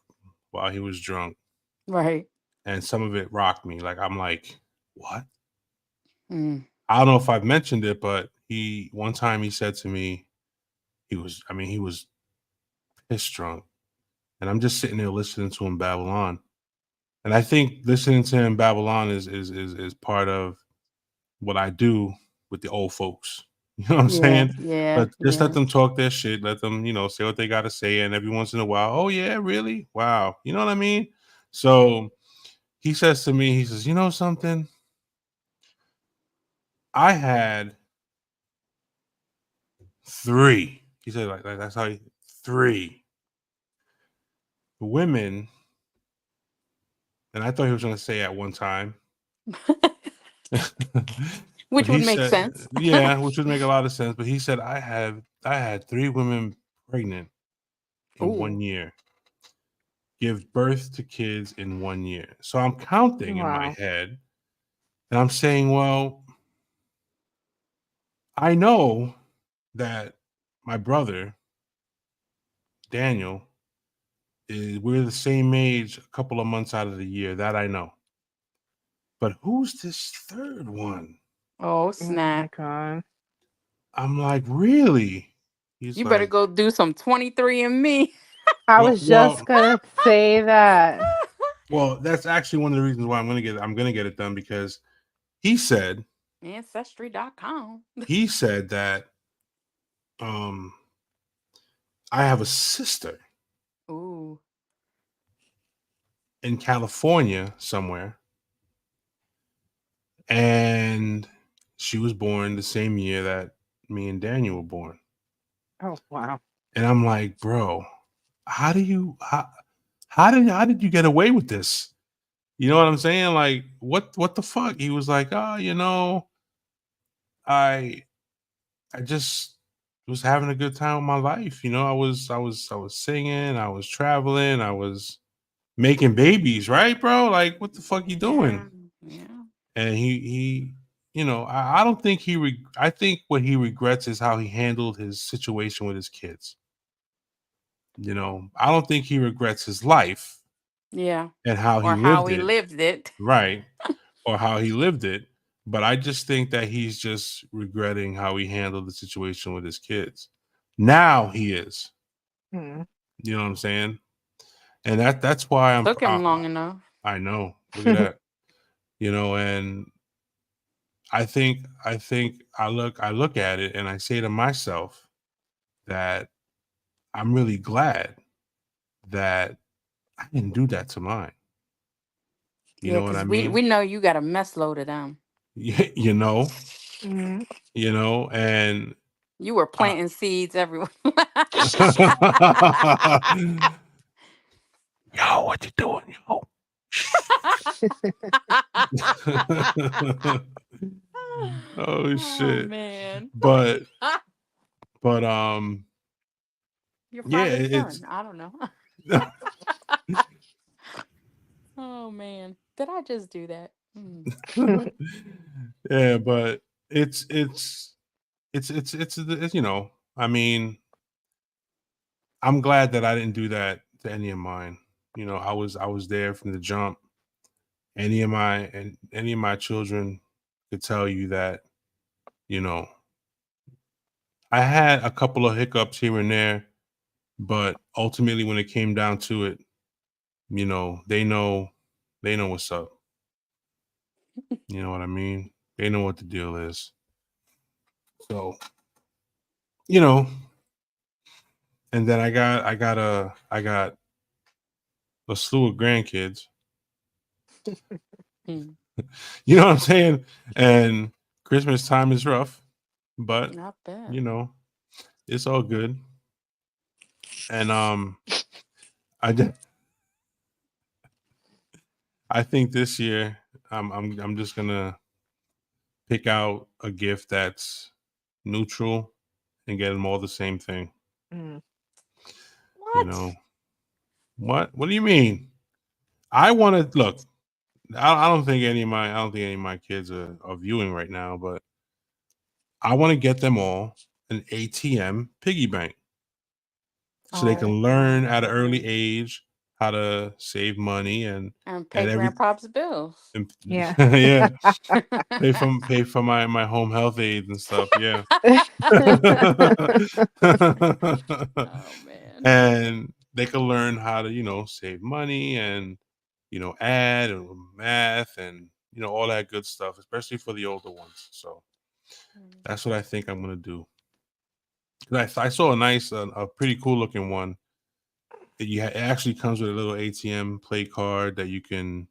while he was drunk, Right. and some of it rocked me. Like I'm like, what? Mm. I don't know if I've mentioned it, but he one time he said to me, he was pissed drunk, and I'm just sitting there listening to him babble on. And I think listening to him babble on is part of what I do with the old folks. You know what I'm Yeah. saying? Yeah. Let Yeah. them talk their shit. Let them, say what they got to say. And every once in a while, oh yeah, really? Wow. You know what I mean? So he says to me, he says, you know something? I had three. He said like that's how three women, and I thought he was going to say at one time. But Which would he make said, sense. yeah, which would make a lot of sense. But he said, I had three women pregnant in Ooh. 1 year, give birth to kids in 1 year. So I'm counting in my Wow. head and I'm saying, well, I know that my brother, Daniel, we're the same age a couple of months out of the year. That I know. But who's this third one? Oh, Oh my snap. god. I'm like, really? He's You better like, go do some 23andMe. I well, was just well, gonna say that. well, that's actually one of the reasons why I'm gonna get it done because he said Ancestry.com. that um I have a sister Ooh. in California somewhere, and she was born the same year that me and Daniel were born. Oh wow. And I'm like, bro, how do you how did you get away with this? You know what I'm saying? Like, what the fuck? He was like, oh, I I just was having a good time with my life. I was singing, I was traveling, I was making babies, right, bro? Like, what the fuck you Yeah. doing? Yeah. And I don't think I think what he regrets is how he handled his situation with his kids. I don't think he regrets his life Yeah. and how he Or how lived he it, lived it. right? Or how he lived it. But I just think that he's just regretting how he handled the situation with his kids. Now he is. Hmm. You know what I'm saying? And that's why Took him long enough. I know. Look at that. And I think I look at it and I say to myself that I'm really glad that I didn't do that to mine. You Yeah, know what because I we mean? know you got a mess load of them. you know, Mhm. and You were uh, planting seeds everywhere. yo, what you doing, yo? Oh Oh shit. man. But Your yeah, father's it's son. I don't know. Oh man. Did I just do that? Mm. yeah, but I mean, I'm glad that I didn't do that to any of mine. I was there from the jump. Any of my children could tell you that, you know, I had a couple of hiccups here and there, but ultimately when it came down to it, they know what's up. You know what I mean? They know what the deal is. So, you know, and then I got a slew of grandkids. Mm. You know what I'm saying? And Christmas time is rough, but Not bad. you know, it's all good. And I just, I think this year I'm just gonna pick out a gift that's neutral and get them all the same thing. Mm. You What? know what? What do you mean? I want to look. I don't think any of my kids are viewing right now, but I want to get them all an ATM piggy bank so they Oh can my learn at an early goodness. age how to save money And pay and every grandpa's bills. and, Yeah. yeah, pay for my home health aides and stuff. Yeah. Oh man. And they can learn how to, save money and, add and math and, all that good stuff, especially for the older ones. So Mm. that's what I think I'm going to do. I saw a nice, a pretty cool looking one. It actually comes with a little ATM play card that you can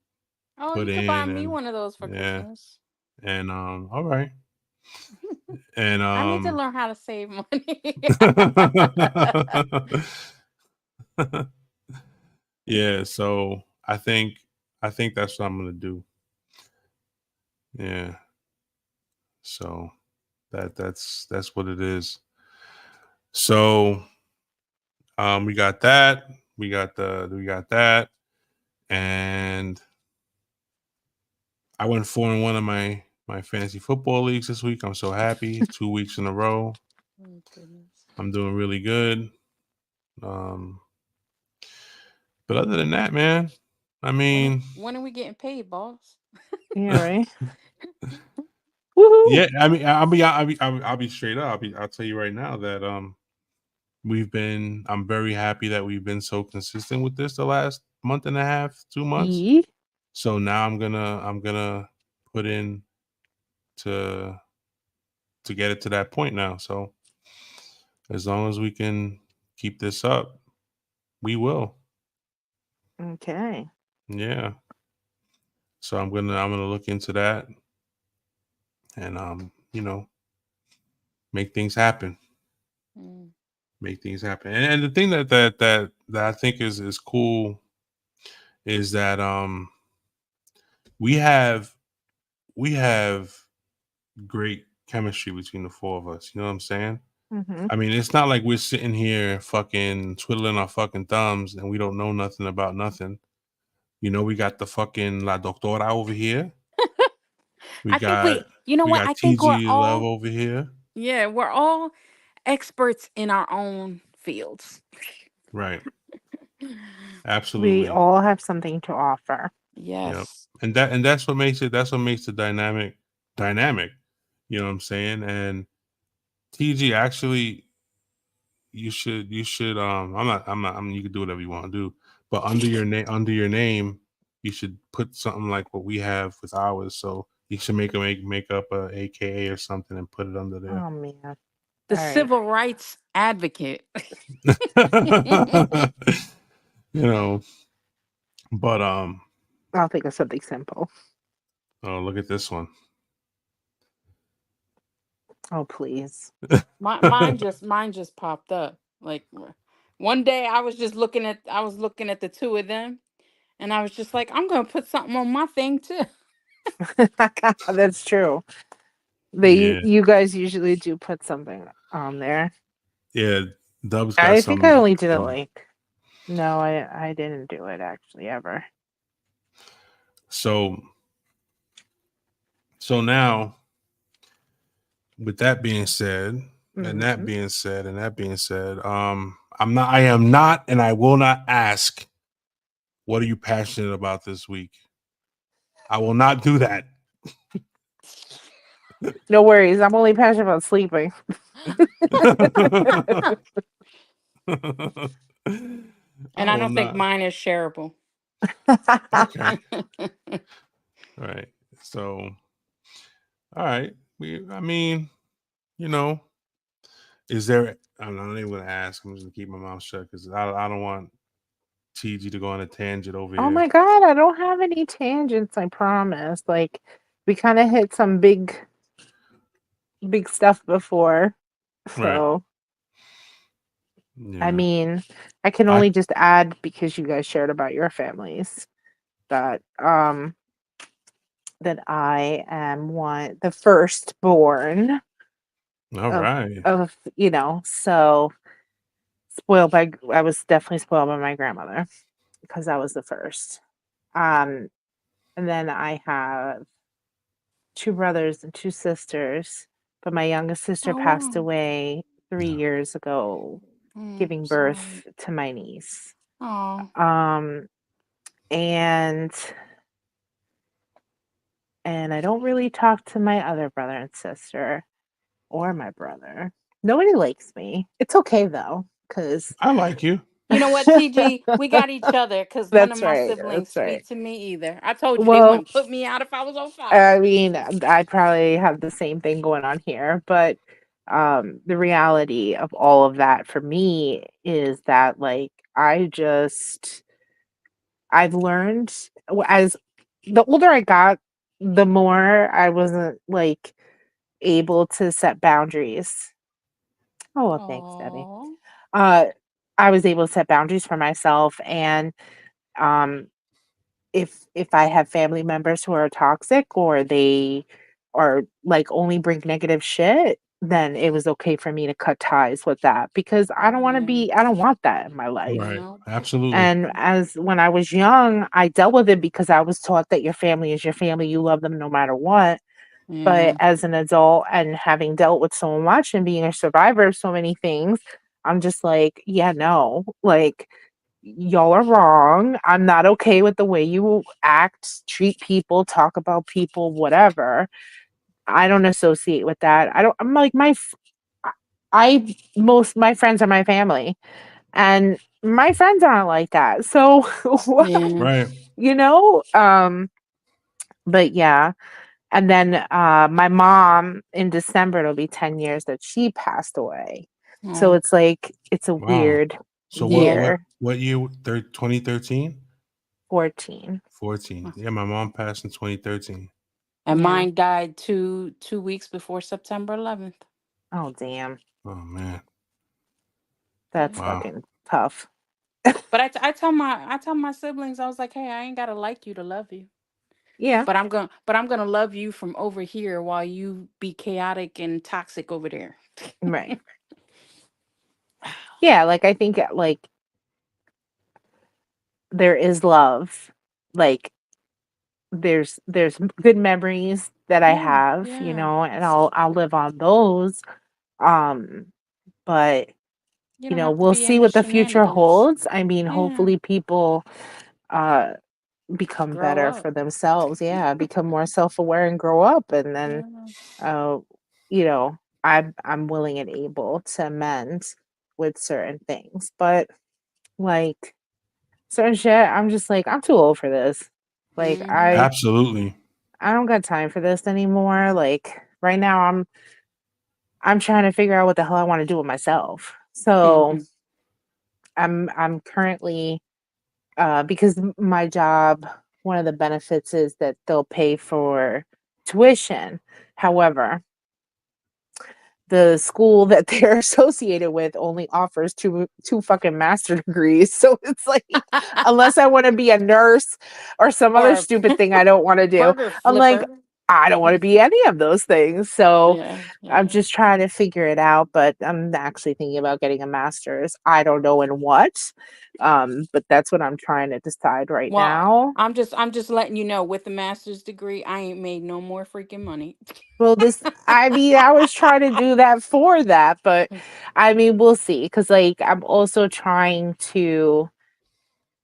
Oh, put you could buy in me and one of those for yeah. Christmas. And all right. And I need to learn how to save money. yeah, so I think that's what I'm gonna do. Yeah. So that's what it is. So we got that. We got that. And I went 4-1 in my fantasy football leagues this week. I'm so happy. 2 weeks in a row. Oh goodness. I'm doing really good. Um, but other than that, man, I mean, When are we getting paid, boss? Yeah, right. Woohoo! yeah, I mean, I'll be straight up. I'll tell you right now that I'm very happy that we've been so consistent with this the last month and a half, 2 months. Yee. So now I'm gonna put in to get it to that point now. So as long as we can keep this up, we will. Okay. Yeah. So I'm gonna look into that and make things happen. Mm. Make things happen. And the thing that I think is cool is that we have we have great chemistry between the four of us. You know what I'm saying? Mm-hmm. I mean, it's not like we're sitting here fucking twiddling our fucking thumbs and we don't know nothing about nothing. We got the fucking La Doctora over here. We I think got you know we what? got I think we're TG Love all, over here. yeah, we're all experts in our own fields. Right. We Absolutely. all have something to offer. Yep. Yes. And that's what makes the dynamic. You know what I'm saying? And TG, actually, you should I'm not, I mean, you can do whatever you want to do, but under your name you should put something like what we have with ours. So you should make up a AKA or something and put it under there. Oh man. The All right. civil rights advocate. you know but I'll think of something simple. oh, look at this one. Oh please. Mine just popped up. Like one day I was looking at the two of them, and I was just like, I'm gonna put something on my thing too. That's true. Yeah, You guys usually do put something on there. yeah, Dub's got I think I some only did it like no, I didn't do it actually ever. so now, with that being said, Mm-hmm. I am not, and I will not ask, what are you passionate about this week? I will not do that. No worries. I'm only passionate about sleeping. I And I will don't think not. mine is shareable. Okay. All right. So, all right. I mean, you know, is there, I'm not even going to ask. I'm just going to keep my mouth shut because I don't want TG to go on a tangent over Oh here. my god, I don't have any tangents, I promise. Like we kind of hit some big stuff before. Right. So, I Yeah. mean, I can I, only just add because you guys shared about your families that I am the firstborn all of right. so I was definitely spoiled by my grandmother because I was the first. Um and then I have two brothers and two sisters, but my youngest sister Oh passed wow. away 3 years ago, I'm giving sorry. birth to my niece. Oh. Um, and I don't really talk to my other brother and sister or my brother. Nobody likes me. It's okay though, because I like you. You know what, TG? We got each other because none of that's my right. siblings That's right. speak to me either. I told you they Well, wouldn't put me out if I was on fire. I mean, I probably have the same thing going on here, but the reality of all of that for me is that like I've learned as the older I got, the more I wasn't like able to set boundaries. Oh, well, thanks, Debbie. Oh. Uh, I was able to set boundaries for myself, and um, if I have family members who are toxic or they are like only bring negative shit, then it was okay for me to cut ties with that because Yeah. I don't want that in my life. Right. No. Absolutely. And as when I was young, I dealt with it because I was taught that your family is your family, you love them no matter what. But Yeah. as an adult and having dealt with so much and being a survivor of so many things, I'm just like, yeah, no, like y'all are wrong. I'm not okay with the way you act, treat people, talk about people, whatever. I don't associate with that. I don't, I'm like, most, my friends are my family and my friends aren't like that. So, what, Yeah. Right. you know? But yeah. And then my mom in December, it'll be 10 years that she passed away. So Oh. it's like, it's a Wow. weird So what Yeah. what year. what year? 2013? 14. 14. Yeah, my mom passed in 2013. And Yeah. mine died two weeks before September 11th. Oh, damn. Oh man. That's Yeah. Wow. fucking tough. But I tell my siblings I was like, hey, I ain't gotta like you to love you. Yeah. But I'm gonna love you from over here while you be chaotic and toxic over there. Right. Yeah. Like, I think like there is love. Like, there's good memories that I Yeah, have, you yeah. know, and I'll live on those. Um, but You you don't know, have to we'll be in see the what the future shenanigans. holds. I mean, Yeah. hopefully people uh become Grow better up. for themselves. Yeah, become more self-aware and grow up and then Yeah. uh you know, I'm willing and able to amend with certain things. But like certain shit, I'm just like, I'm too old for this. Like Mm-hmm. Absolutely. I don't got time for this anymore. Like right now I'm trying to figure out what the hell I want to do with myself. So Mm-hmm. I'm currently because my job, one of the benefits is that they'll pay for tuition. However, the school that they're associated with only offers two fucking master degrees. So it's like, unless I want to be a nurse or some other Or stupid thing I don't want to do, burger I'm like, flipper. I don't want to be any of those things. So Yeah, I'm yeah. just trying to figure it out. But I'm actually thinking about getting a master's. I don't know in what, but that's what I'm trying to decide right Well, now. I'm just letting you know with the master's degree, I ain't made no more freaking money. Well, I mean, I was trying to do that for that, but I mean, we'll see. Cause like, I'm also trying to,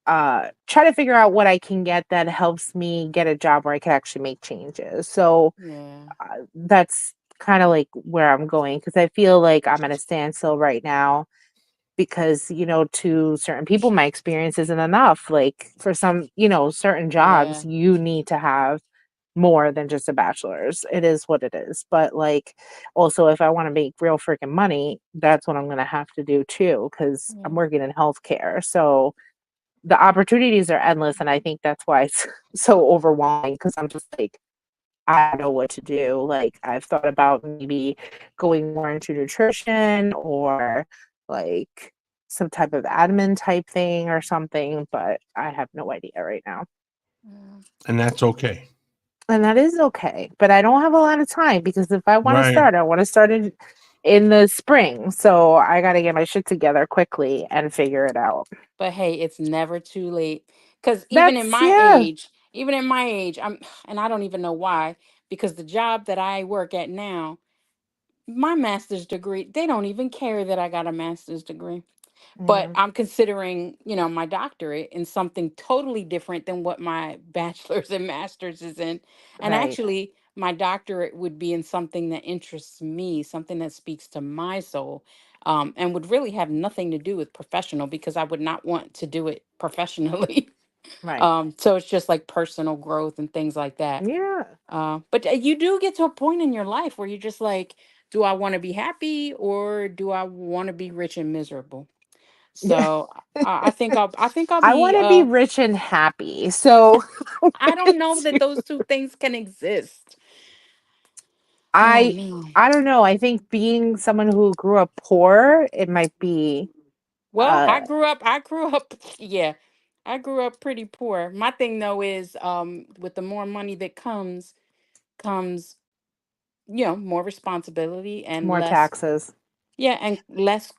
try to figure out what I can get that helps me get a job where I can actually make changes. So, Yeah, that's kind of like where I'm going. Cause I feel like I'm at a standstill right now because, you know, to certain people, my experience isn't enough. Like for some, you know, certain jobs, yeah, you need to have more than just a bachelor's. It is what it is. But like also if I want to make real freaking money, that's what I'm gonna have to do too, because I'm yeah, working in healthcare. So the opportunities are endless and I think that's why it's so overwhelming because I'm just like, I don't know what to do. Like I've thought about maybe going more into nutrition or like some type of admin type thing or something, but I have no idea right now. yeah. And that's okay. And that is okay, but I don't have a lot of time because if I want to Right. start, I want to start in the spring. So I got to get my shit together quickly and figure it out. But hey, it's never too late. Because That's yeah. even in my age, and I don't even know why, because the job that I work at now, my master's degree, they don't even care that I got a master's degree. But Yeah. I'm considering, my doctorate in something totally different than what my bachelor's and master's is in. And Right. actually, my doctorate would be in something that interests me, something that speaks to my soul, and would really have nothing to do with professional because I would not want to do it professionally. Right. So it's just like personal growth and things like that. Yeah. But you do get to a point in your life where you're just like, do I want to be happy or do I want to be rich and miserable? Yeah. So I think I'll I be want to be rich and happy. So I don't know that those two things can exist. Oh I man. I don't know. I think being someone who grew up poor, it might be Well, uh I grew up yeah. I grew up pretty poor. My thing though is with the more money that comes more responsibility and more less, taxes. yeah, and less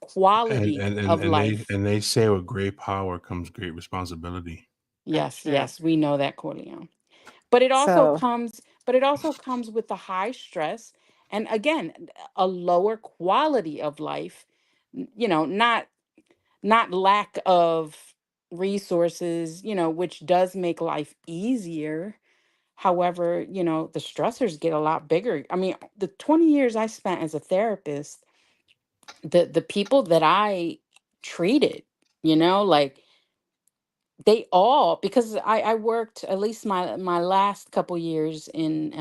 And quality and and of and they life. and they say with great power comes great responsibility. That's Yes, true. yes, we know that, Corleone. But it also So, comes but it also comes with the high stress and again a lower quality of life, not lack of resources, which does make life easier. However, the stressors get a lot bigger. I mean, the 20 years I spent as a therapist, the people that I treated, like they all, because I worked at least my last couple years in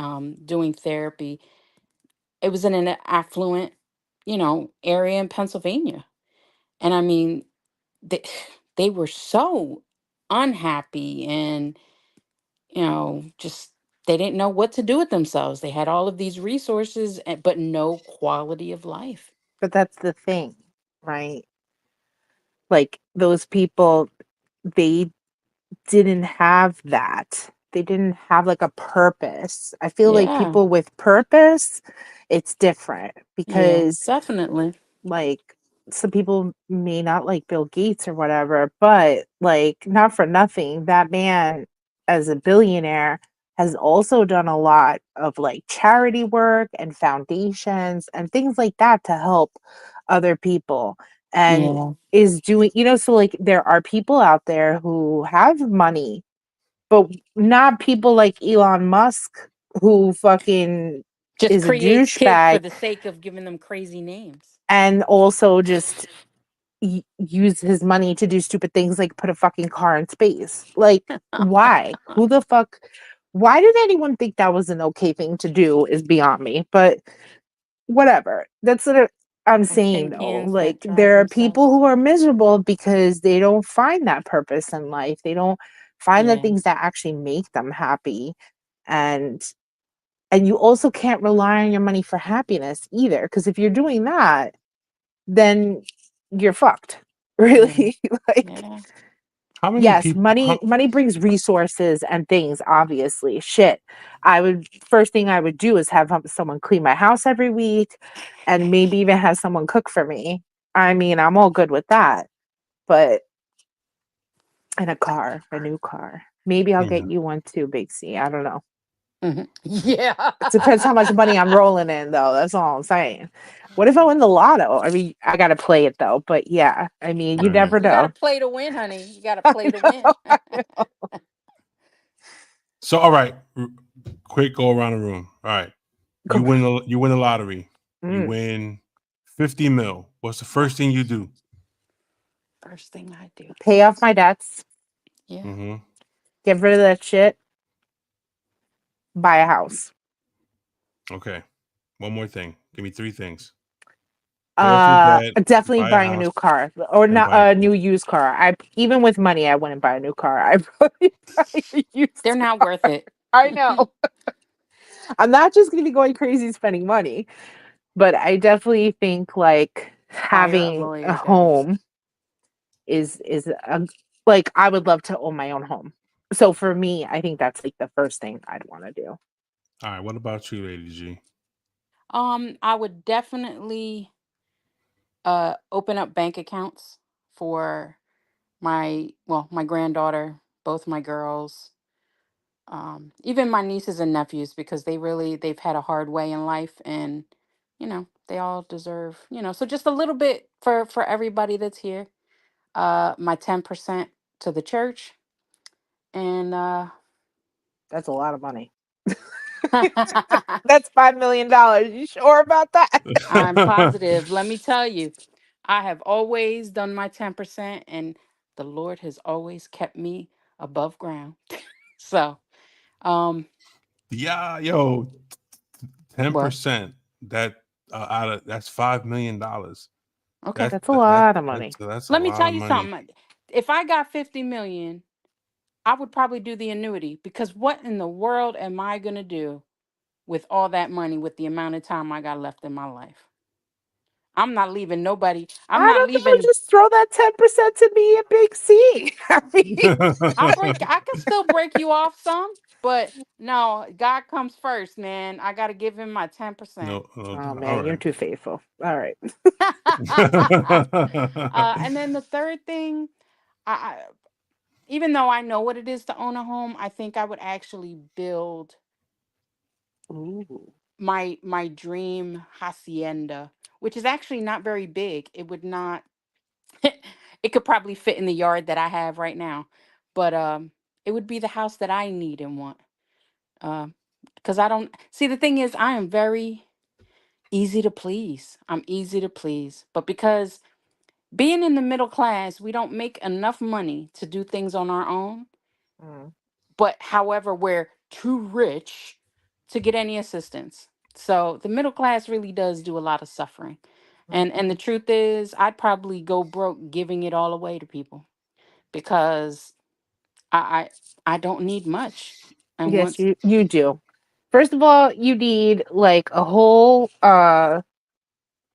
doing therapy. It was in an affluent, area in Pennsylvania. And I mean, they, they were so unhappy and, just they didn't know what to do with themselves. They had all of these resources, but no quality of life. but that's the thing, right? Like those people, they didn't have that. They didn't have like a purpose. I feel like Yeah, people with purpose, it's different yeah, because definitely. like some people may not like Bill Gates or whatever, but like not for nothing, that man as a billionaire has also done a lot of like charity work and foundations and things like that to help other people and Yeah, is doing, so like there are people out there who have money, but not people like Elon Musk who fucking just is a creates kids for douchebag the sake of giving them crazy names. and also just use his money to do stupid things like put a fucking car in space. Like, why? Who the fuck? Why did anyone think that was an okay thing to do is beyond me. But whatever. That's what I'm Like saying tin though. cans Like, that drive there are people themselves. who are miserable because they don't find that purpose in life. They don't find the Yeah, things that actually make them happy. And you also can't rely on your money for happiness either. Because if you're doing that, then you're fucked. yeah, Really. Like, yeah. How many yes, people? money brings resources and things, obviously. Shit. I would first thing I would do is have someone clean my house every week and maybe even have someone cook for me. I mean, I'm all good with that. But and a car, a new car. Maybe I'll get Yeah. you one too, Big C. I don't know. Yeah. It depends how much money I'm rolling in, though. That's all I'm saying. What if I win the lotto? I mean, I gotta play it though. But yeah, I mean, you Right. never You got to know. play to win, honey. You got to I play to win. know. I know. So, all right, quick go around the room. All right, Go. you win the lottery. You Mm, win 50 mil. What's the first thing you do? First thing I do. pay off my debts. Yeah. Mm-hmm. Get rid of that shit. Buy a house. Okay. One more thing. Give me three things. Pay off your debt. Definitely Buy a buying a house new car or and not buy a a car. new used car. I even with money, I wouldn't buy a new car. I probably buy a They're used not car. worth it. I know. I'm not just gonna be going crazy spending money, but I definitely think like Hire a having a lawyer, guys. home is like I would love to own my own home. So for me, I think that's like the first thing I'd want to do. All right. What about you, Lady G? I would definitely open up bank accounts for my granddaughter, both my girls, even my nieces and nephews because they've had a hard way in life and they all deserve, so just a little bit for everybody that's here. my 10% to the church, and That's a lot of money. That's $5 million. You sure about that? I'm positive. Let me tell you, I have always done my 10%, and the Lord has always kept me above ground. So, um, Yeah, yo, ten what? percent. That out of that's $5 million. Okay. That That's a that, that lot of that's money. that's a Let me lot tell of you money. something. If I got 50 million, I would probably do the annuity, because what in the world am I going to do with all that money with the amount of time I got left in my life? I'm not leaving nobody. I'm I not don't know. leaving. Just throw that 10% to me and Big C. I mean, I can still break you off some, but no, God comes first, man. I got to give him my 10%. No, no, oh all man, you're right. too faithful. All right. And then the third thing, I even though I know what it is to own a home, I think I would actually build Ooh. my dream hacienda, which is actually not very big. It would not it could probably fit in the yard that I have right now. But it would be the house that I need and want. Because I don't see, the thing is, I am very easy to please. I'm easy to please. But because being in the middle class, we don't make enough money to do things on our own. Mm, But however, we're too rich to get any assistance. So the middle class really does do a lot of suffering. And the mhm. truth is, I'd probably go broke giving it all away to people, because I I don't need much. And Yes, once you do. First of all, you need like a whole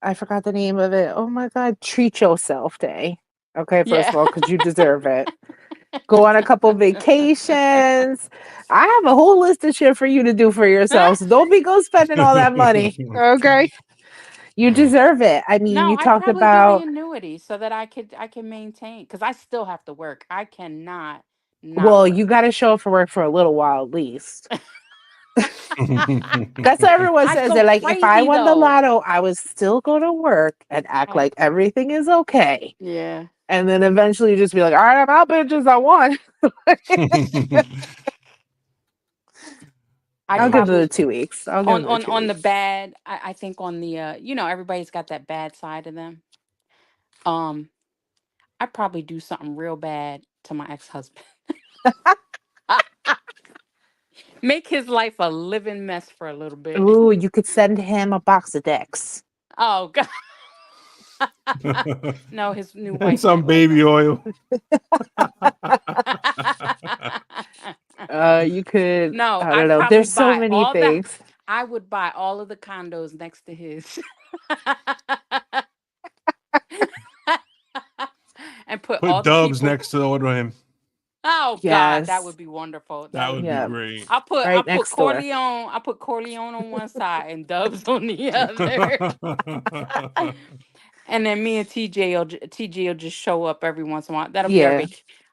I forgot the name of it. Oh my God, treat yourself day. Okay, first yeah. of all, because you deserve it. Go on a couple vacations. I have a whole list of shit for you to do for yourself. So don't be go spending all that money. Okay. You deserve it. I mean, No, you I'd talked probably do the about, annuity so that I can maintain, because I still have to work. I cannot not well, work. you got to show up for work for a little while at least. That's what everyone I'd says. go They're like, if I crazy won the though. lotto, I was still going to work and act I like everything is okay. Yeah. And then eventually you just be like, all right, I'm out, bitches. I won. I'd I'll give them the probably 2 weeks. I'll give them the two on the weeks. bad, I think on the everybody's got that bad side of them. Um, I'd probably do something real bad to my ex-husband. Make his life a living mess for a little bit. Ooh, you could send him a box of decks. Oh God. No, his new And wife some might like baby them. oil. You could, No, I don't I'd know. probably There's so buy many all the things. I would buy all of the condos next to his. And put Put all the Dubs people. next to order him. Oh God, that Yes. would be wonderful. That That would would be be Yeah. great. I Right put next door. Corleone, on one side and Dubs on the other. And then me and TJ will just show up every once in a while. That'll be Yeah.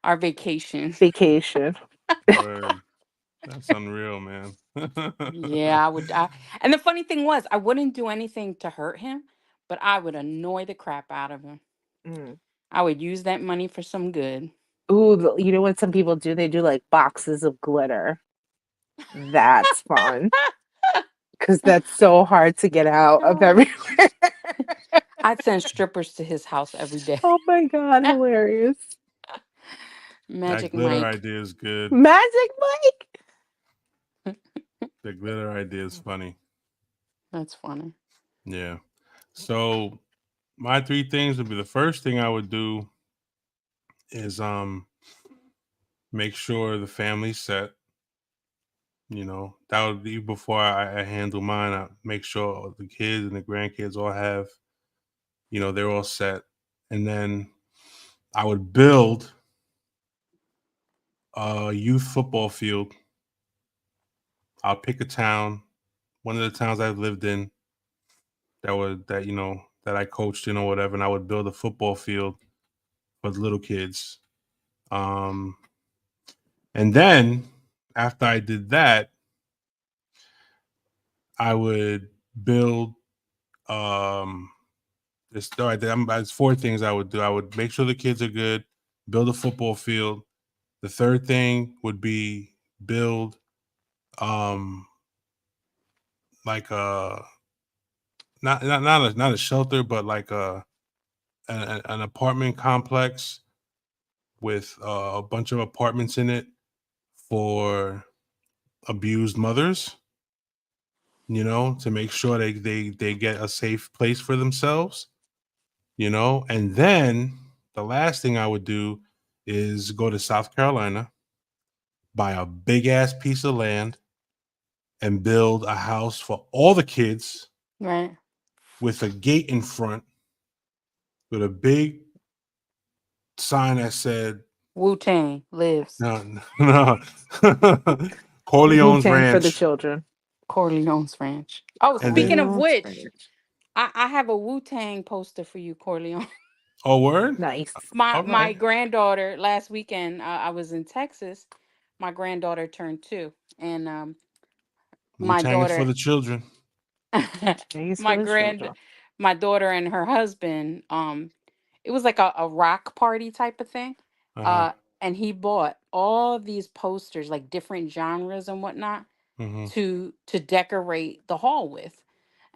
our vacation. Vacation. Word. That's unreal, man. Yeah, I would. And the funny thing was, I wouldn't do anything to hurt him, but I would annoy the crap out of him. Mm. I would use that money for some good. Ooh, you know what some people do? They do like boxes of glitter. That's fun because that's so hard to get out of Oh. everywhere. I'd send strippers to his house every day. Oh my God, hilarious. That Magic glitter Mike. idea is good. Magic Mike. The glitter idea is funny. That's funny. Yeah. So my three things would be, the first thing I would do is make sure the family's set. That would be before I handle mine. I make sure the kids and the grandkids all have, they're all set. And then I would build a youth football field. I'll pick a town, one of the towns I've lived in that I coached in or whatever, and I would build a football field for the little kids. Um, and then after I did that, I would build um It's all right. There's four things I would do. I would make sure the kids are good, build a football field. The third thing would be build like a not a shelter, but like an apartment complex with a bunch of apartments in it for abused mothers. You know, to make sure they get a safe place for themselves. You know, and then the last thing I would do is go to South Carolina, buy a big ass piece of land, and build a house for all the kids Right. with a gate in front with a big sign that said Wu Tang lives. no no Wu Corleone's Tang for the Ranch. children. Corleone's Ranch. Oh, And then speaking of Corleone's which, Ranch. I have a Wu Tang poster for you, Corleone. oh word? Nice. My All right. granddaughter last weekend. I was in Texas. My granddaughter turned 2, and my Wu-Tang is for daughter, the children. Nice for my the grand, children. my daughter and her husband. It was like a rock party type of thing. Uh-huh. Uh, and he bought all these posters, like different genres and whatnot, Mm-hmm. to decorate the hall with.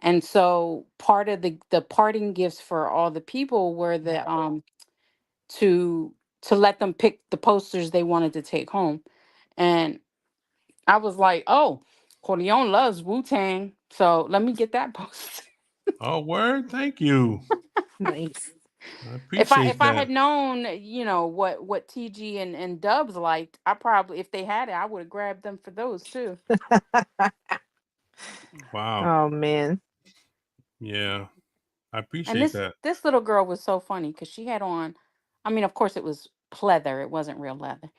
And so part of the parting gifts for all the people were the to let them pick the posters they wanted to take home. And I was like, "Oh, Corleone loves Wu-Tang, so let me get that poster." Oh word, thank you. Nice. I If appreciate I that. had known, what TG and Dubs liked, I probably, if they had it, I would have grabbed them for those too. Wow. Oh man. Yeah. I And appreciate this that. this little girl was so funny because she had on, I mean, of course it was pleather, it wasn't real leather.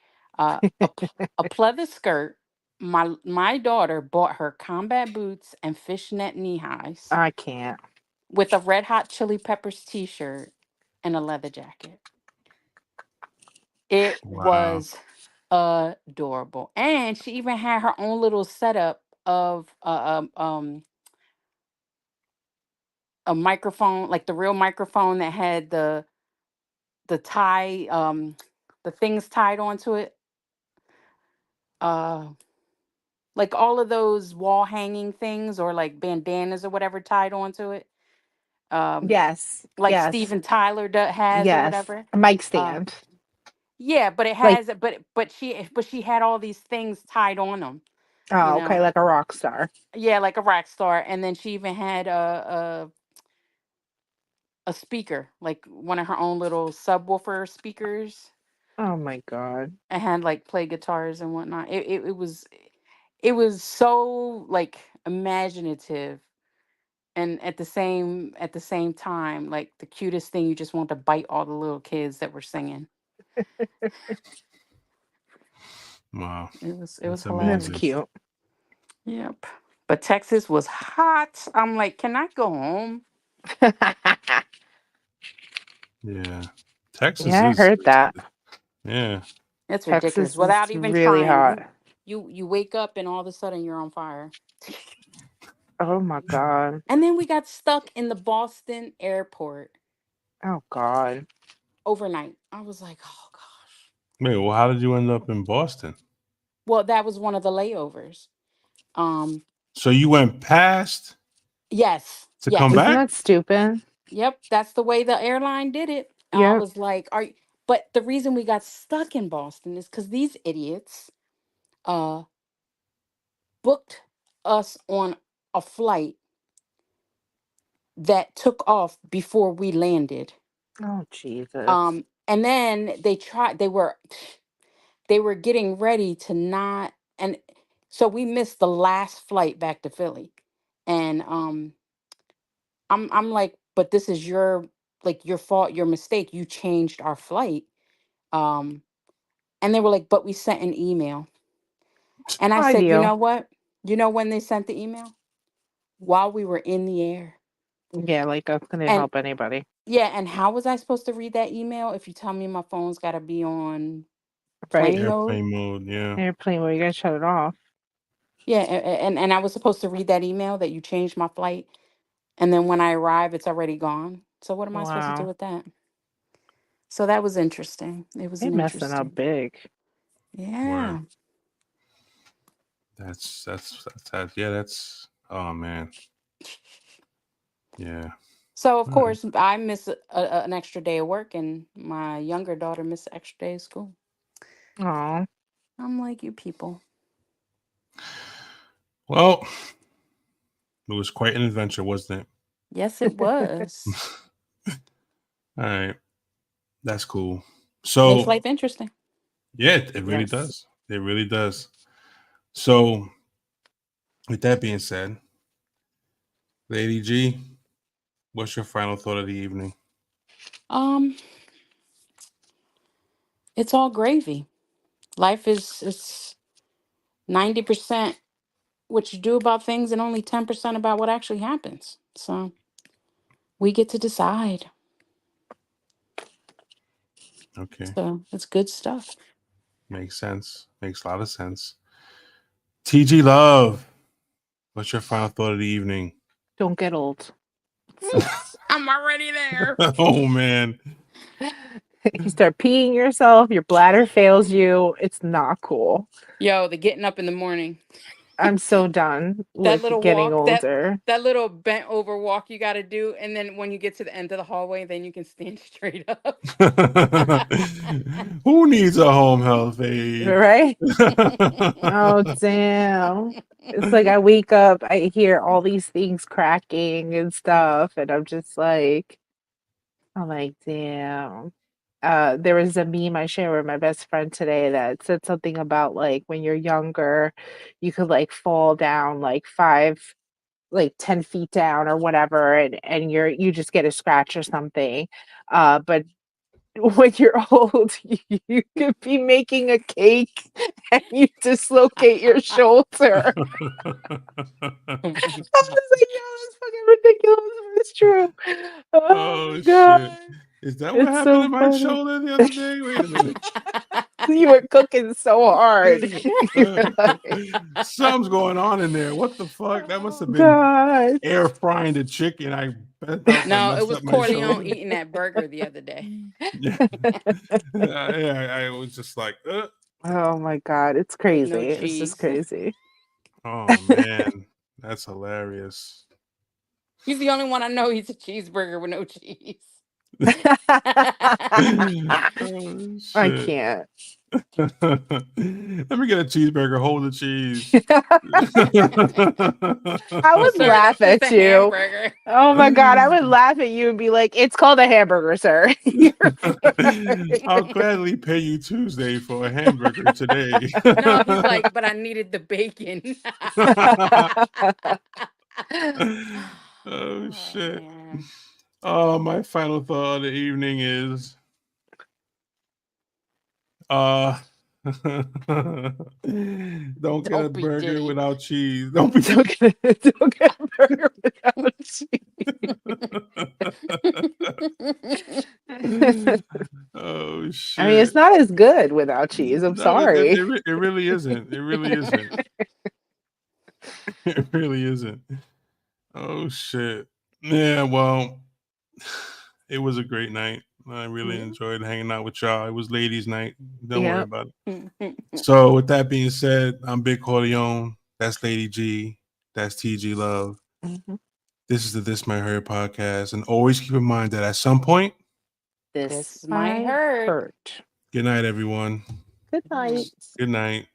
A pleather skirt. My daughter bought her combat boots and fishnet knee highs I can't. with a Red Hot Chili Peppers t-shirt and a leather jacket. It Wow. was adorable. And she even had her own little setup of a microphone, like the real microphone that had the tie the things tied onto it. Uh like all of those wall hanging things or like bandanas or whatever tied onto it. Um Yes. like Yes. Steven Tyler has or Yes. whatever. A mic Uh stand. yeah, but it Like, has, but she had all these things tied on them, you oh, okay, know. like a rock star. Yeah, like a rock star. And then she even had a speaker, like one of her own little subwoofer speakers, Oh my god. and had like play guitars and whatnot. It was so like imaginative, and at the same time like the cutest thing. You just want to bite all the little kids that were singing. Wow. It was That's That's amazing. hilarious. cute. Yep. But Texas was hot. I'm like, can I go home? Yeah. Texas Yeah, I heard that. yeah. It's ridiculous. Texas is Without even really trying, hot. you wake up and all of a sudden you're on fire. Oh my god. And then we got stuck in the Boston airport Oh god. overnight. I was like, oh gosh. Wait, well, how did you end up in Boston? Well, that was one of the layovers. Um, So you went past yes, to come Isn't yes. back? that stupid? Yep, that's the way the airline did it. I Yep. was like, but the reason we got stuck in Boston is because these idiots uh booked us on a flight that took off before we landed. Oh Jesus. And then they were getting ready to not, and so we missed the last flight back to Philly. And I'm like, but this is your fault, your mistake. You changed our flight. Um and they were like, but we sent an email. And I said, you Ideal. know what? You know when they sent the email? While we were in the air. Yeah, like that's gonna And help anybody. yeah, and how was I supposed to read that email if you tell me my phone's got to be on Right. plane mode? Airplane mode, yeah. Airplane where you gotta shut it off. Yeah, and I was supposed to read that email that you changed my flight, and then when I arrive, it's already gone. So what am I supposed to do Wow. with that? So that was interesting. It was They an messing up interesting. big. Yeah. Word. That's yeah, that's oh man. Yeah. So of All right. course I miss an extra day of work, and my younger daughter missed an extra day of school. Oh, I'm like, you people. Well, it was quite an adventure, wasn't Yes, it was. it? All right. That's cool. Makes So life interesting. yeah, it really yes. does. It really does. So with that being said, Lady G, what's your final thought of the evening? Um, it's all gravy. Life is it's 90% what you do about things and only 10% about what actually happens. So we get to decide. Okay. So it's good stuff. Makes sense. Makes a lot of sense. TG Love, what's your final thought of the evening? Don't get old. Sucks. I'm already there. Oh man. You start peeing yourself, your bladder fails you. It's not cool. Yo, the getting up in the morning. I'm so done That with little getting walk, older. that little bent over walk you got to do, and then when you get to the end of the hallway, then you can stand straight up. Who needs a home health aide? Right? Oh, damn. It's like I wake up, I hear all these things cracking and stuff, and I'm like, damn. There was a meme I shared with my best friend today that said something about like when you're younger, you could like fall down like 10 feet down or whatever, and you just get a scratch or something. But when you're old, you could be making a cake and you dislocate your shoulder. I was like, yo, that's fucking ridiculous, but it's true. Oh Oh my shit. god. Is that what It's happened so to my funny. shoulder the other day? Wait a minute. You were cooking so hard. You were like, Something's going on in there. What the fuck? That must oh have been god. air frying the chicken. I bent out and No, it messed was up my Corleone shoulder. eating that burger the other day. Yeah. Yeah, I was just like, Oh my god, it's With no crazy. It's just cheese. crazy. oh man, that's hilarious. He's the only one I know eats a cheeseburger with no cheese. Oh I shit. can't. Let me get a cheeseburger, hold the cheese. I Oh, would sir, laugh that's just a at you. hamburger. Oh my god, I would laugh at you and be like, "It's called a hamburger, sir." You're I'll gladly pay you Tuesday for a hamburger today. No, he's like, but I needed the bacon. Oh Oh shit. man. Oh, my final thought of the evening is uh don't get a Don't be burger Diddy. without cheese. Don't be don't get a burger without cheese. Oh I mean, it's shit. not as good without cheese. I'm No, sorry. it really isn't. It really isn't. It really isn't. Oh shit. Yeah, well, it was a great night. I really Yeah. enjoyed hanging out with y'all. It was ladies' night. Don't worry Yeah. about it. So, with that being said, I'm Big Corleone. That's Lady G. That's TG Love. Mhm. This is the This Might Hurt podcast. And always keep in mind that at some point, This This might might hurt. hurt. good night, everyone. Good All right. night. Good night.